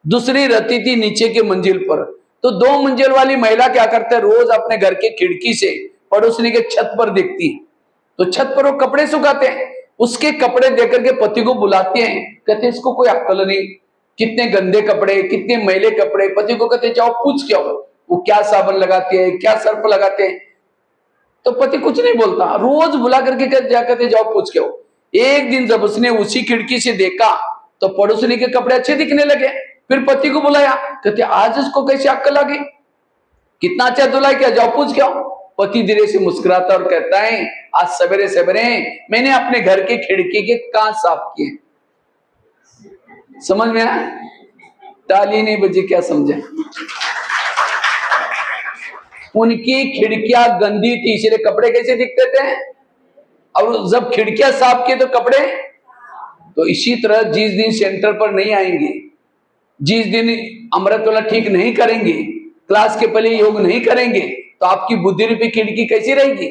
दूसरी रहती थी नीचे की मंजिल पर। तो 2 मंजिल वाली महिला क्या करते, रोज अपने घर के खिड़की से पड़ोसनी के छत पर देखती, तो छत पर वो कपड़े सुखाते हैं, उसके कपड़े देकर के पति को बुलाते हैं, कहते इसको कोई अक्ल नहीं, कितने गंदे कपड़े, कितने मैले कपड़े। पति को कहते जाओ पूछ के आओ वो क्या साबुन लगाते हैं, क्या सर्फ लगाते हैं। तो पति कुछ नहीं बोलता, रोज बुला करके कहते जाओ पूछ के आओ। एक दिन जब उसने उसी खिड़की से देखा तो पड़ोसनी के कपड़े अच्छे दिखने लगे, फिर पति को बुलाया, कहते आज इसको कैसे अक्ल आ गई, कितना अच्छा धुलाई किया, जाओ पूछ के आओ। पति धीरे से मुस्कुराता और कहता है आज सवेरे सवेरे मैंने अपने घर के खिड़की के कांच साफ किए। समझ में आया? ताली नहीं बजी, क्या समझे? उनकी खिड़कियां गंदी थी, इसलिए कपड़े कैसे दिखते थे, और जब खिड़कियां साफ किए तो कपड़े। तो इसी तरह जिस दिन सेंटर पर नहीं आएंगे, जिस दिन अमृत वाला ठीक नहीं करेंगे, क्लास के पहले योग नहीं करेंगे, तो आपकी बुद्धि रूपी खिड़की कैसी रहेगी,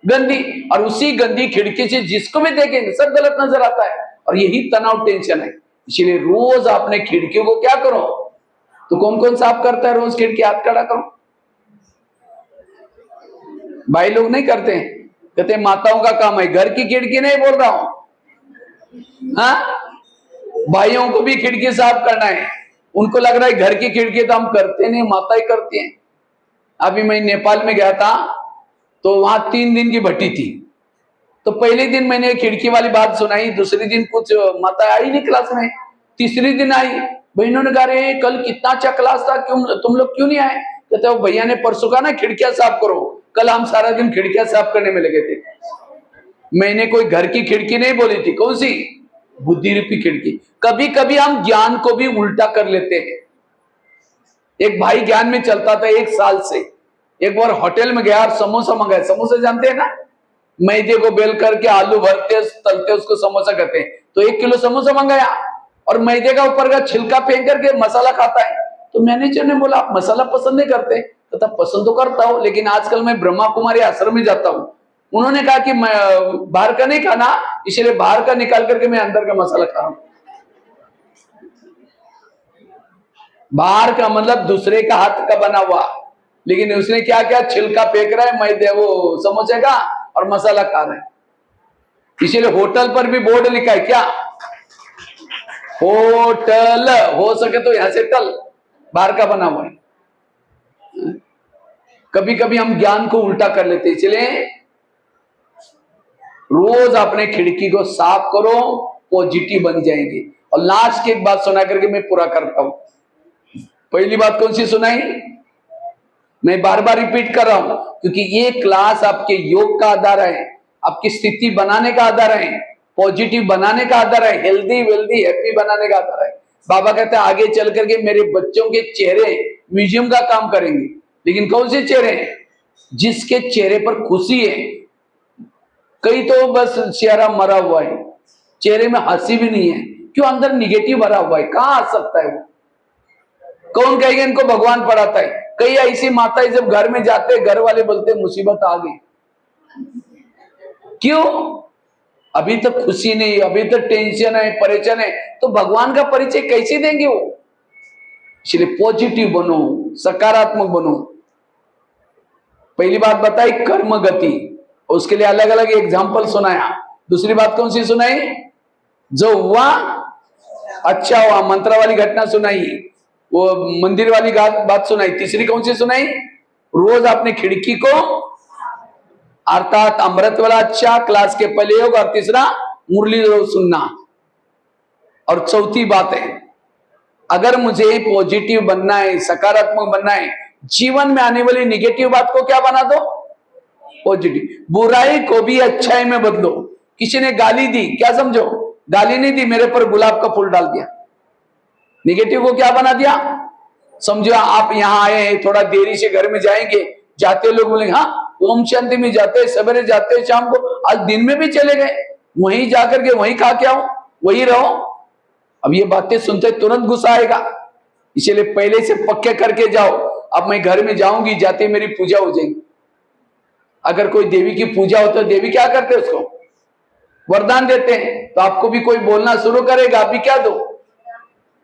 गंदी। और उसी गंदी खिड़की से जिसको भी देखेंगे सब गलत नजर आता है, और यही तनाव, टेंशन है। इसलिए रोज आपने खिड़कियों को क्या करो, तो कौन कौन साफ करता है रोज खिड़की, हाथ खड़ा करो। भाई लोग नहीं करते हैं, कहते माताओं का काम है, घर की खिड़की नहीं बोल रहा हूं, हाँ भाइयों को भी खिड़की साफ करना है। उनको लग रहा है घर की खिड़की तो हम करते नहीं, माता ही करती हैं। अभी मैं नेपाल में गया था, तो वहां 3 दिन की भट्टी थी। तो पहले दिन मैंने खिड़की वाली बात सुनाई, दूसरे दिन कुछ माता आई नहीं क्लास में, तीसरी दिन आई, बहनों ने कहा रे कल कितना अच्छा क्लास था, क्यों तुम लोग क्यों नहीं आए? कहते वो भैया ने परसों कहा ना खिड़कियां साफ करो, कल हम सारा दिन खिड़कियां साफ करने में लगे थे। मैंने कोई घर की खिड़की नहीं बोली थी, कौन सी? बुद्धि रूपी खिड़की। कभी कभी हम ज्ञान को भी उल्टा कर लेते हैं। एक भाई ज्ञान में चलता था 1 साल से, एक बार होटल में गया और समोसा मंगाया। समोसा जानते हैं ना, मैदे को बेल करके आलू भरते तलते उसको समोसा कहते हैं। तो 1 किलो समोसा मंगाया और मैदे का ऊपर का छिलका फेंक करके मसाला खाता है। तो मैनेजर ने बोला आप मसाला पसंद नहीं करते? तो तब पसंद तो करता हूं, लेकिन आजकल मैं ब्रह्मा कुमारी आश्रम में जाता हूं। उन्होंने कहा कि मैं बाहर का नहीं खाना, इसलिए बाहर का निकाल करके मैं अंदर का मसाला खा रहा हूं। बाहर का मतलब दूसरे का हाथ का बना हुआ, लेकिन उसने क्या क्या छिलका फेंक रहा है मैदे वो समोसे का और मसाला खा रहे हैं। इसीलिए होटल पर भी बोर्ड लिखा है क्या, होटल, हो सके तो यहां से टल, बाहर का बना हुआ है। कभी कभी हम ज्ञान को उल्टा कर लेते हैं। इसलिए रोज अपने खिड़की को साफ करो, पॉजिटिव बन जाएंगे। और लास्ट की एक बात सुना करके मैं पूरा करता हूं। पहली बात कौन सी सुनाई, मैं बार बार रिपीट कर रहा हूं, क्योंकि ये क्लास आपके योग का आधार है, आपकी स्थिति बनाने का आधार है, पॉजिटिव बनाने का आधार है, हेल्दी वेल्दी हैप्पी बनाने का आधार है। बाबा कहते हैं आगे चल करके मेरे बच्चों के चेहरे म्यूजियम का काम करेंगे। लेकिन कौन से चेहरे हैं? जिसके चेहरे पर खुशी है। कई तो बस चेहरा मरा हुआ है, चेहरे में हंसी भी नहीं है, क्यों? अंदर निगेटिव भरा हुआ है, कहां हंस सकता है वो? कौन कहेगा इनको भगवान पढ़ाता है? कई ऐसी माताएं जब घर में जाते घर वाले बोलते मुसीबत आ गई, क्यों? अभी तक खुशी नहीं, अभी तक टेंशन है, परेशान है, तो भगवान का परिचय कैसे देंगे वो? इसलिए पॉजिटिव बनो, सकारात्मक बनो। पहली बात बताई कर्म गति, उसके लिए अलग अलग एग्जाम्पल सुनाया। दूसरी बात कौन सी सुनाई? जो हुआ अच्छा हुआ, मंत्र वाली घटना सुनाई, वो मंदिर वाली बात सुनाई। तीसरी कौन सी सुनाई? रोज अपने खिड़की को, अर्थात अमृत वाला अच्छा, क्लास के पहले योग, और तीसरा मुरली रोज सुनना। और चौथी बात है, अगर मुझे पॉजिटिव बनना है, सकारात्मक बनना है, जीवन में आने वाली निगेटिव बात को क्या बना दो? पॉजिटिव। बुराई को भी अच्छाई में बदलो। किसी ने गाली दी, क्या समझो? गाली नहीं दी, मेरे पर गुलाब का फूल डाल दिया। निगेटिव को क्या बना दिया? समझो आप यहाँ आए हैं, थोड़ा देरी से घर में जाएंगे, जाते लोग बोलेंगे हाँ ओम शांति में जाते हैं, सवेरे जाते हैं, शाम को, आज दिन में भी चले गए, वहीं जाकर के वहीं खा के आओ, वही रहो। अब ये बातें सुनते तुरंत गुस्सा आएगा, इसलिए पहले से पक्के करके जाओ। अब मैं घर में जाऊंगी, जाते मेरी पूजा हो जाएगी। अगर कोई देवी की पूजा हो तो देवी क्या करते हैं, उसको वरदान देते हैं। तो आपको भी कोई बोलना शुरू करेगा, आप भी क्या दो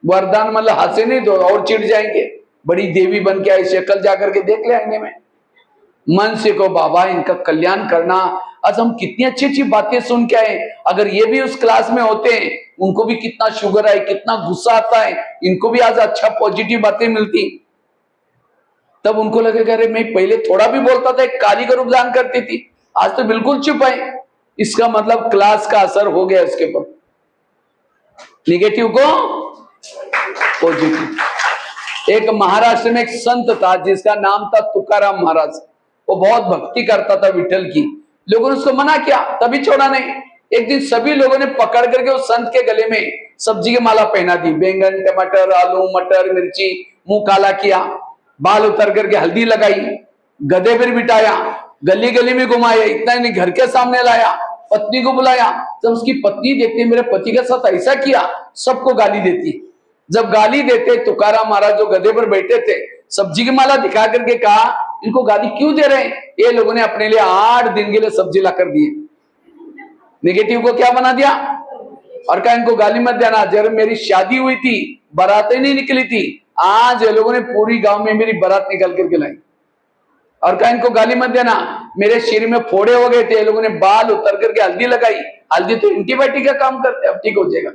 वरदान, मतलब हाथ से नहीं दो, और चिढ़ जाएंगे, बड़ी देवी बन के आई, शक्ल जाकर के देख ले आईने में। मन से को बाबा इनका कल्याण करना। आज हम कितनी अच्छी अच्छी बातें सुन के आए, अगर ये भी उस क्लास में होते हैं, उनको भी कितना शुगर है, कितना गुस्सा आता है, इनको भी आज अच्छा पॉजिटिव बातें मिलती, तब उनको लगेगा अरे मैं पहले थोड़ा भी बोलता था, एक काली का रूप धारण करती थी, आज तो बिल्कुल चुप है। इसका मतलब क्लास का असर हो गया उसके ऊपर, निगेटिव को पॉजिटिव। एक महाराष्ट्र में एक संत था जिसका नाम था तुकाराम महाराज, वो बहुत भक्ति करता था विठल की। लोगों ने उसको मना किया, तभी छोड़ा नहीं। एक दिन सभी लोगों ने पकड़ करके उस संत के गले में सब्जी की माला पहना दी, बैंगन, टमाटर, आलू, मटर, मिर्ची, मुंह काला किया, बाल उतर करके हल्दी लगाई, गधे पर बिठाया, गली गली में घुमाया, इतना नहीं घर के सामने लाया, पत्नी को बुलाया। जब उसकी पत्नी देखती मेरे पति के साथ ऐसा किया, सबको गाली देती। जब गाली देते, तुकाराम महाराज जो गधे पर बैठे थे, सब्जी की माला दिखा करके कहा इनको गाली क्यों दे रहे हैं? ये लोगों ने अपने लिए 8 दिन के लिए सब्जी ला कर दी, निगेटिव को क्या बना दिया, और कहा इनको गाली मत देना। जब मेरी शादी हुई थी, बारातें नहीं निकली थी, आज ये लोगों ने पूरी गांव में मेरी बारात निकल करके लाई, और कहा इनको गाली मत देना। मेरे शरीर में फोड़े हो गए थे, ये लोगों ने बाल उतर करके हल्दी लगाई, हल्दी तो एंटीबायोटिक का काम करते, अब ठीक हो जाएगा।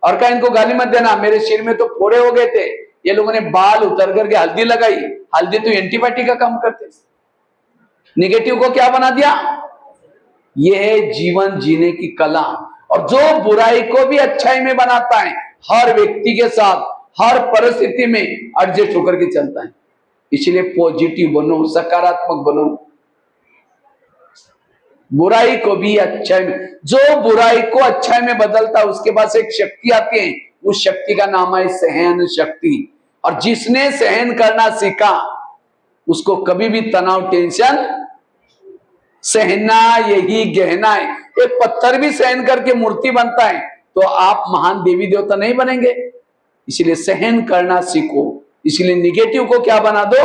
और कहा इनको गाली मत देना, मेरे शरीर में तो फोड़े हो गए थे, ये लोगों ने बाल उतर करके हल्दी लगाई, हल्दी तो एंटीबायोटिक का काम करते। निगेटिव को क्या बना दिया? यह है जीवन जीने की कला। और जो बुराई को भी अच्छाई में बनाता है, हर व्यक्ति के साथ हर परिस्थिति में एडजस्ट होकर के चलता है। इसलिए पॉजिटिव बनो, सकारात्मक बनो, बुराई को भी अच्छाई में, जो बुराई को अच्छाई में बदलता है उसके पास एक शक्ति आती है, उस शक्ति का नाम है सहन शक्ति। और जिसने सहन करना सीखा उसको कभी भी तनाव, टेंशन, सहना यही गहना है। एक पत्थर भी सहन करके मूर्ति बनता है, तो आप महान देवी देवता नहीं बनेंगे। इसलिए सहन करना सीखो। इसलिए निगेटिव को क्या बना दो,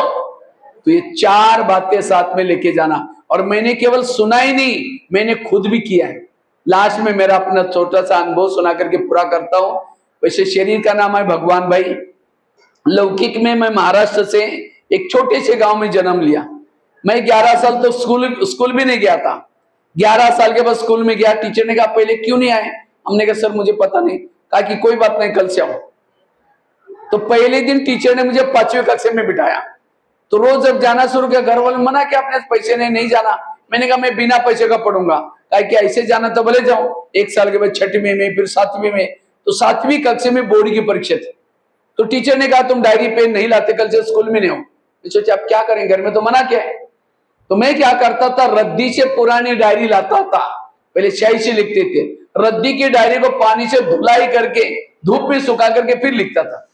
तो ये 4 बातें साथ में लेके जाना। और मैंने केवल सुना ही नहीं, मैंने खुद भी किया है। लास्ट में मेरा अपना छोटा सा अनुभव सुना करके पूरा करता हूं। वैसे शरीर का नाम है भगवान भाई। लौकिक में मैं महाराष्ट्र से एक छोटे से गांव में जन्म लिया। मैं 11 साल तो स्कूल भी नहीं गया था। 11 साल के बाद स्कूल में गया। टीचर ने कहा पहले क्यों नहीं आए? हमने कहा सर मुझे पता नहीं। कहा कि कोई बात नहीं, कल से आओ। तो पहले दिन टीचर ने मुझे 5वीं कक्षा में बिठाया। तो रोज जब जाना शुरू किया, घर वाले मना किया, अपने पैसे नहीं जाना। मैंने कहा मैं बिना पैसे का पढ़ूंगा। कहा कि ऐसे जाना तो भले जाओ। 1 साल के बाद 6वीं में, फिर 7वीं में। तो 7वीं कक्षा में बोर्ड की परीक्षा थी। तो टीचर ने कहा तुम डायरी पेन नहीं लाते, कल से स्कूल में नहीं हो। सोचा अब क्या करें, घर में तो मना किया है। तो मैं क्या करता था, रद्दी से पुरानी डायरी लाता था। पहले स्याही से लिखते थे। रद्दी की डायरी को पानी से धुलाई करके, धूप में सुखा करके फिर लिखता था।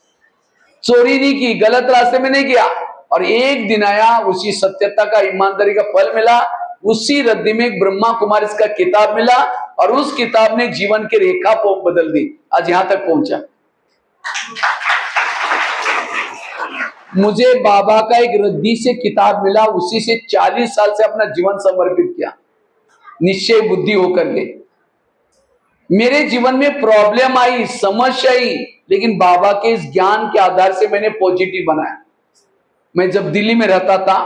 चोरी नहीं की, गलत रास्ते में नहीं गया। और एक दिन आया, उसी सत्यता का, ईमानदारी का फल मिला। उसी रद्दी में एक ब्रह्मा कुमारी का किताब मिला, और उस किताब ने जीवन की रेखा को बदल दी। आज यहां तक पहुंचा। मुझे बाबा का एक रद्दी से किताब मिला, उसी से 40 साल से अपना जीवन समर्पित किया, निश्चय बुद्धि होकर के। मेरे जीवन में प्रॉब्लम आई, समस्या आई, लेकिन बाबा के इस ज्ञान के आधार से मैंने पॉजिटिव बनाया। मैं जब दिल्ली में रहता था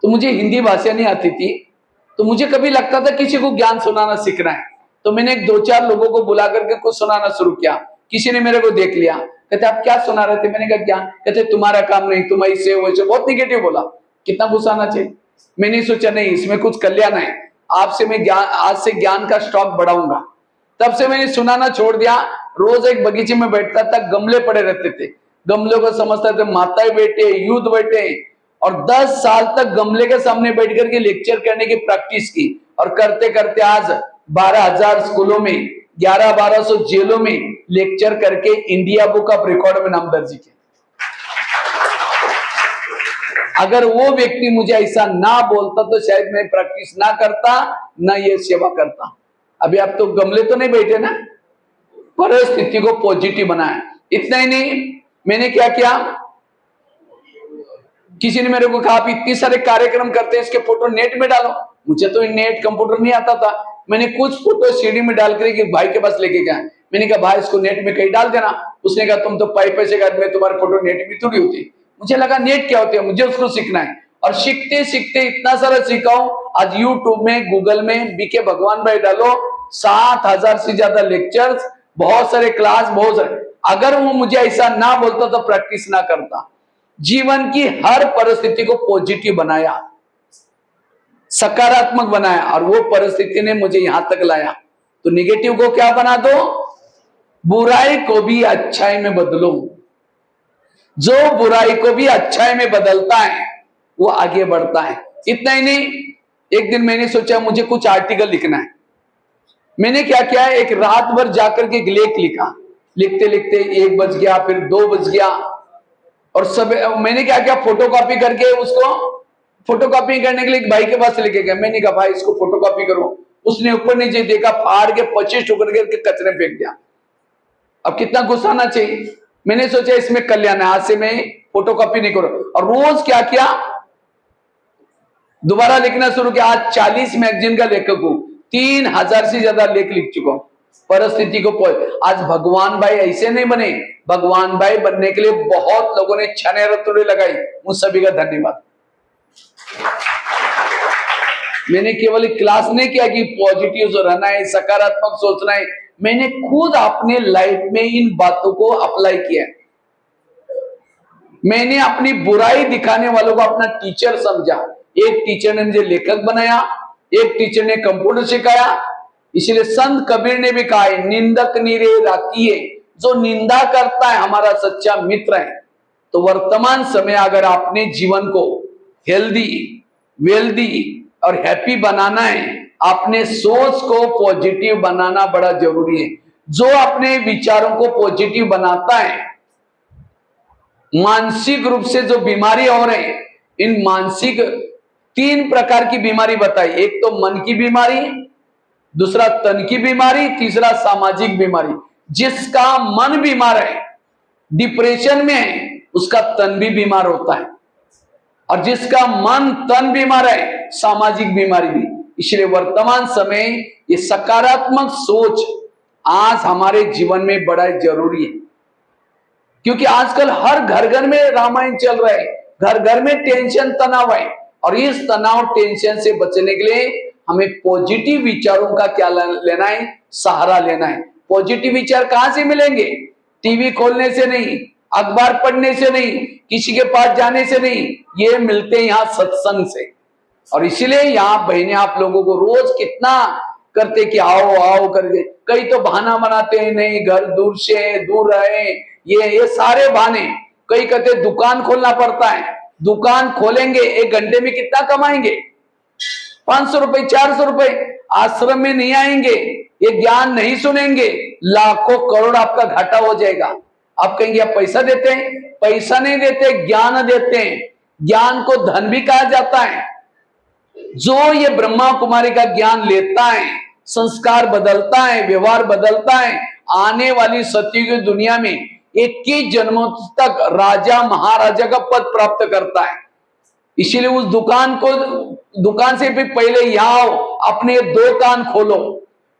तो मुझे हिंदी भाषा नहीं आती थी। तो मुझे कभी लगता था किसी को ज्ञान सुनाना सीखना है। तो मैंने 2-4 लोगों को बुला करके कुछ सुनाना शुरू किया। किसी ने मेरे को देख लिया, कहते आप क्या सुना रहे थे? मैंने कहा ज्ञान। कहते तुम्हारा काम नहीं, तुम ऐसे वैसे, बहुत निगेटिव बोला। कितना गुस्सा आना चाहिए। मैंने सोचा नहीं, इसमें कुछ कल्याण है। आपसे मैं ज्ञान, आज से ज्ञान का स्टॉक बढ़ाऊंगा। तब से मैंने सुनाना छोड़ दिया। रोज एक बगीचे में बैठता था, गमले पड़े रहते थे, गमलों को समझता था माताएं बैठे, यूथ बैठे। और 10 साल तक गमले के सामने बैठ करके लेक्चर करने की प्रैक्टिस की। और करते करते आज 12,000 स्कूलों में, 1100-1200 जेलों में लेक्चर करके इंडिया बुक ऑफ रिकॉर्ड में नाम दर्ज किया। अगर वो व्यक्ति मुझे ऐसा ना बोलता तो शायद मैं प्रैक्टिस ना करता, ना ये सेवा करता। अभी आप तो गमले तो नहीं बैठे ना, परिस्थिति को पॉजिटिव बनाया। इतना ही नहीं, मैंने क्या किया, किसी ने मेरे को कहा आप इतने सारे कार्यक्रम करते हैं, इसके फोटो नेट में डालो। मुझे तो नेट कंप्यूटर नहीं आता था, मैंने कुछ फोटो सीडी में डाल कर एक भाई के पास लेके गया। मैंने कहा भाई इसको नेट में कहीं डाल देना। उसने कहा तुम तो पैसे का आदमी, तुम्हारे फोटो नेट में थोड़ी होती। मुझे लगा नेट क्या होती है, मुझे उसको सीखना है। और सीखते सीखते इतना सारा सीखा हूं, आज यूट्यूब में, गूगल में बीके भगवान भाई डालो, 7,000 से ज्यादा लेक्चर्स, बहुत सारे क्लास, बहुत सारे। अगर वो मुझे ऐसा ना बोलता तो प्रैक्टिस ना करता। जीवन की हर परिस्थिति को पॉजिटिव बनाया, सकारात्मक बनाया, और वो परिस्थिति ने मुझे यहां तक लाया। तो निगेटिव को क्या बना दो, बुराई को भी अच्छाई में बदलो। जो बुराई को भी अच्छाई में बदलता है वो आगे बढ़ता है। इतना ही नहीं, एक दिन मैंने सोचा मुझे कुछ आर्टिकल लिखना है। मैंने क्या किया, एक रात भर जाकर के लेख लिखा। लिखते लिखते 1 बज गया, फिर 2 बज गया, और सब मैंने क्या किया, फोटोकॉपी करके उसको, फोटोकॉपी करने के लिए एक भाई के पास लेके गया। मैंने कहा भाई इसको फोटोकॉपी करो। उसने ऊपर नीचे देखा, फाड़ के 25 टुकड़े करके कचरे फेंक दिया। अब कितना गुस्सा आना चाहिए। मैंने सोचा इसमें कल्याण है, आज से मैं फोटोकॉपी नहीं करूं। और रोज क्या किया, दोबारा लिखना शुरू किया। आज 40 मैगजीन का लेखक हूं, 3000 से ज्यादा लेख लिख चुका हूं। परिस्थिति को आज भगवान भाई ऐसे नहीं बने, भगवान भाई बनने के लिए बहुत लोगों ने छने रतुड़े लगाई, उन सभी का धन्यवाद। मैंने केवल एक क्लास नहीं किया कि पॉजिटिव रहना है, सकारात्मक सोचना है, मैंने खुद अपने लाइफ में इन बातों को अप्लाई किया। मैंने अपनी बुराई दिखाने वालों को अपना टीचर समझा। एक टीचर ने मुझे लेखक बनाया, एक टीचर ने कंप्यूटर सिखाया। इसलिए संत कबीर ने भी कहा है, निंदक नीरे राखिए, जो निंदा करता है हमारा सच्चा मित्र है। तो वर्तमान समय अगर आपने जीवन को हेल्दी, वेल्दी और हैप्पी बनाना है, अपने सोच को पॉजिटिव बनाना बड़ा जरूरी है। जो अपने विचारों को पॉजिटिव बनाता है, मानसिक रूप से जो बीमारी हो रहे हैं, इन मानसिक 3 प्रकार की बीमारी बताई। एक तो मन की बीमारी, दूसरा तन की बीमारी, तीसरा सामाजिक बीमारी। जिसका मन बीमार है, डिप्रेशन में है, उसका तन भी बीमार होता है, और जिसका मन तन बीमार है, सामाजिक बीमारी भी। इसलिए वर्तमान समय ये सकारात्मक सोच आज हमारे जीवन में बड़ा जरूरी है। क्योंकि आजकल हर घर घर में रामायण चल रहा है, घर घर में टेंशन, तनाव है। और इस तनाव, टेंशन से बचने के लिए हमें पॉजिटिव विचारों का क्या लेना है, सहारा लेना है। पॉजिटिव विचार कहां से मिलेंगे, टीवी खोलने से नहीं, अखबार पढ़ने से नहीं, किसी के पास जाने से नहीं, ये मिलते हैं यहाँ सत्संग से। और इसीलिए यहाँ बहनें आप लोगों को रोज कितना करते कि आओ आओ करके, कई तो बहाना बनाते हैं, नहीं घर दूर से दूर रहे, ये सारे बहाने। कई कहते दुकान खोलना पड़ता है, दुकान खोलेंगे 1 घंटे में कितना कमाएंगे, 500 रुपए, 400 रुपए। आश्रम में नहीं आएंगे, ये ज्ञान नहीं सुनेंगे, लाखों करोड़ आपका घाटा हो जाएगा। आप कहेंगे आप पैसा देते हैं, पैसा नहीं देते, ज्ञान देते हैं। ज्ञान को धन भी कहा जाता है। जो ये ब्रह्मा कुमारी का ज्ञान लेता है, संस्कार बदलता है, व्यवहार बदलता है, आने वाली सत्युग की दुनिया में 21 जन्मों तक राजा महाराजा का पद प्राप्त करता है। इसीलिए उस दुकान से भी पहले यहाँ अपने 2 कान खोलो।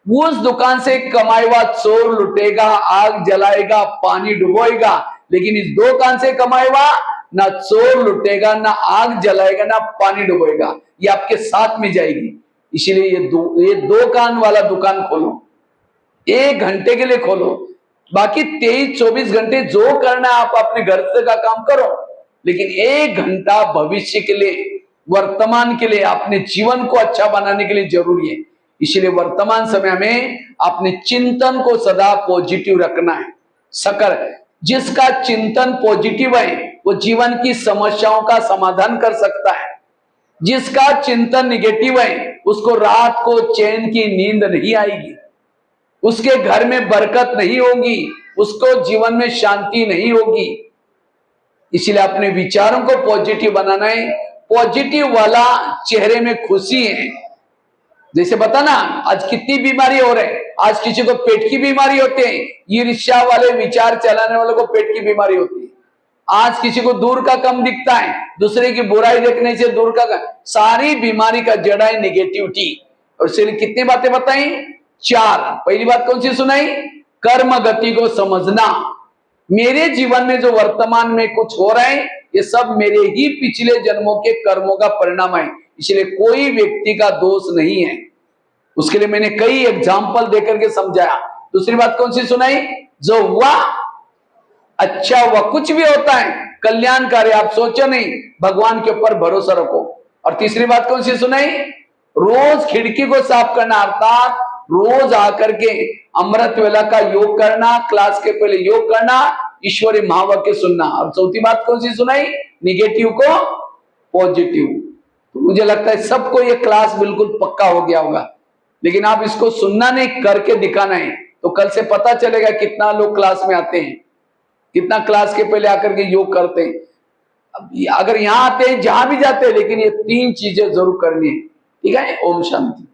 उस दुकान से कमाई हुआ चोर लुटेगा, आग जलाएगा, पानी डुबोएगा, लेकिन इस 2 कान से कमाई हुआ ना चोर लुटेगा, ना आग जलाएगा, ना पानी डुबोएगा, ये आपके साथ में जाएगी। इसीलिए ये 2 कान वाला दुकान खोलो, 1 घंटे के लिए खोलो। बाकी 23-24 घंटे जो करना है आप अपने घर से का काम करो, लेकिन 1 घंटा भविष्य के लिए, वर्तमान के लिए, अपने जीवन को अच्छा बनाने के लिए जरूरी है। इसलिए वर्तमान समय में अपने चिंतन को सदा पॉजिटिव रखना है। जिसका चिंतन पॉजिटिव है वो जीवन की समस्याओं का समाधान कर सकता है। जिसका चिंतन निगेटिव है उसको रात को चैन की नींद नहीं आएगी, उसके घर में बरकत नहीं होगी, उसको जीवन में शांति नहीं होगी। इसलिए अपने विचारों को पॉजिटिव बनाना है। पॉजिटिव वाला चेहरे में खुशी है। जैसे बता ना, आज कितनी बीमारी हो रहे हैं, आज किसी को पेट की बीमारी होती है, ईर्ष्या वाले विचार चलाने वालों को पेट की बीमारी होती है। आज किसी को दूर का कम दिखता है, दूसरे की बुराई देखने से दूर का सारी बीमारी का जड़ है निगेटिविटी। और इसलिए कितनी बातें बताई? 4। पहली बात कौन सी सुनाई? कर्म गति को समझना। मेरे जीवन में जो वर्तमान में कुछ हो रहा है, ये सब मेरे ही पिछले जन्मों के कर्मों का परिणाम है, इसलिए कोई व्यक्ति का दोष नहीं है। उसके लिए मैंने कई एग्जाम्पल देकर के समझाया। दूसरी बात कौन सी सुनाई? जो हुआ अच्छा हुआ, कुछ भी होता है कल्याणकारी, आप सोचो नहीं, भगवान के ऊपर भरोसा रखो। और तीसरी बात कौन सी सुनाई? रोज खिड़की को साफ करना, अर्थात रोज आकर के अमृत वेला का योग करना, क्लास के पहले योग करना, ईश्वरी महावाक्य सुनना। और चौथी बात कौन सी सुनाई? निगेटिव को पॉजिटिव। तो मुझे लगता है सबको ये क्लास बिल्कुल पक्का हो गया होगा, लेकिन आप इसको सुनना नहीं, करके दिखाना है। तो कल से पता चलेगा कितना लोग क्लास में आते हैं, कितना क्लास के पहले आकर के योग करते हैं। अब अगर यहां आते हैं, जहां भी जाते हैं, लेकिन ये 3 चीजें जरूर करनी है। ठीक है? ओम शांति।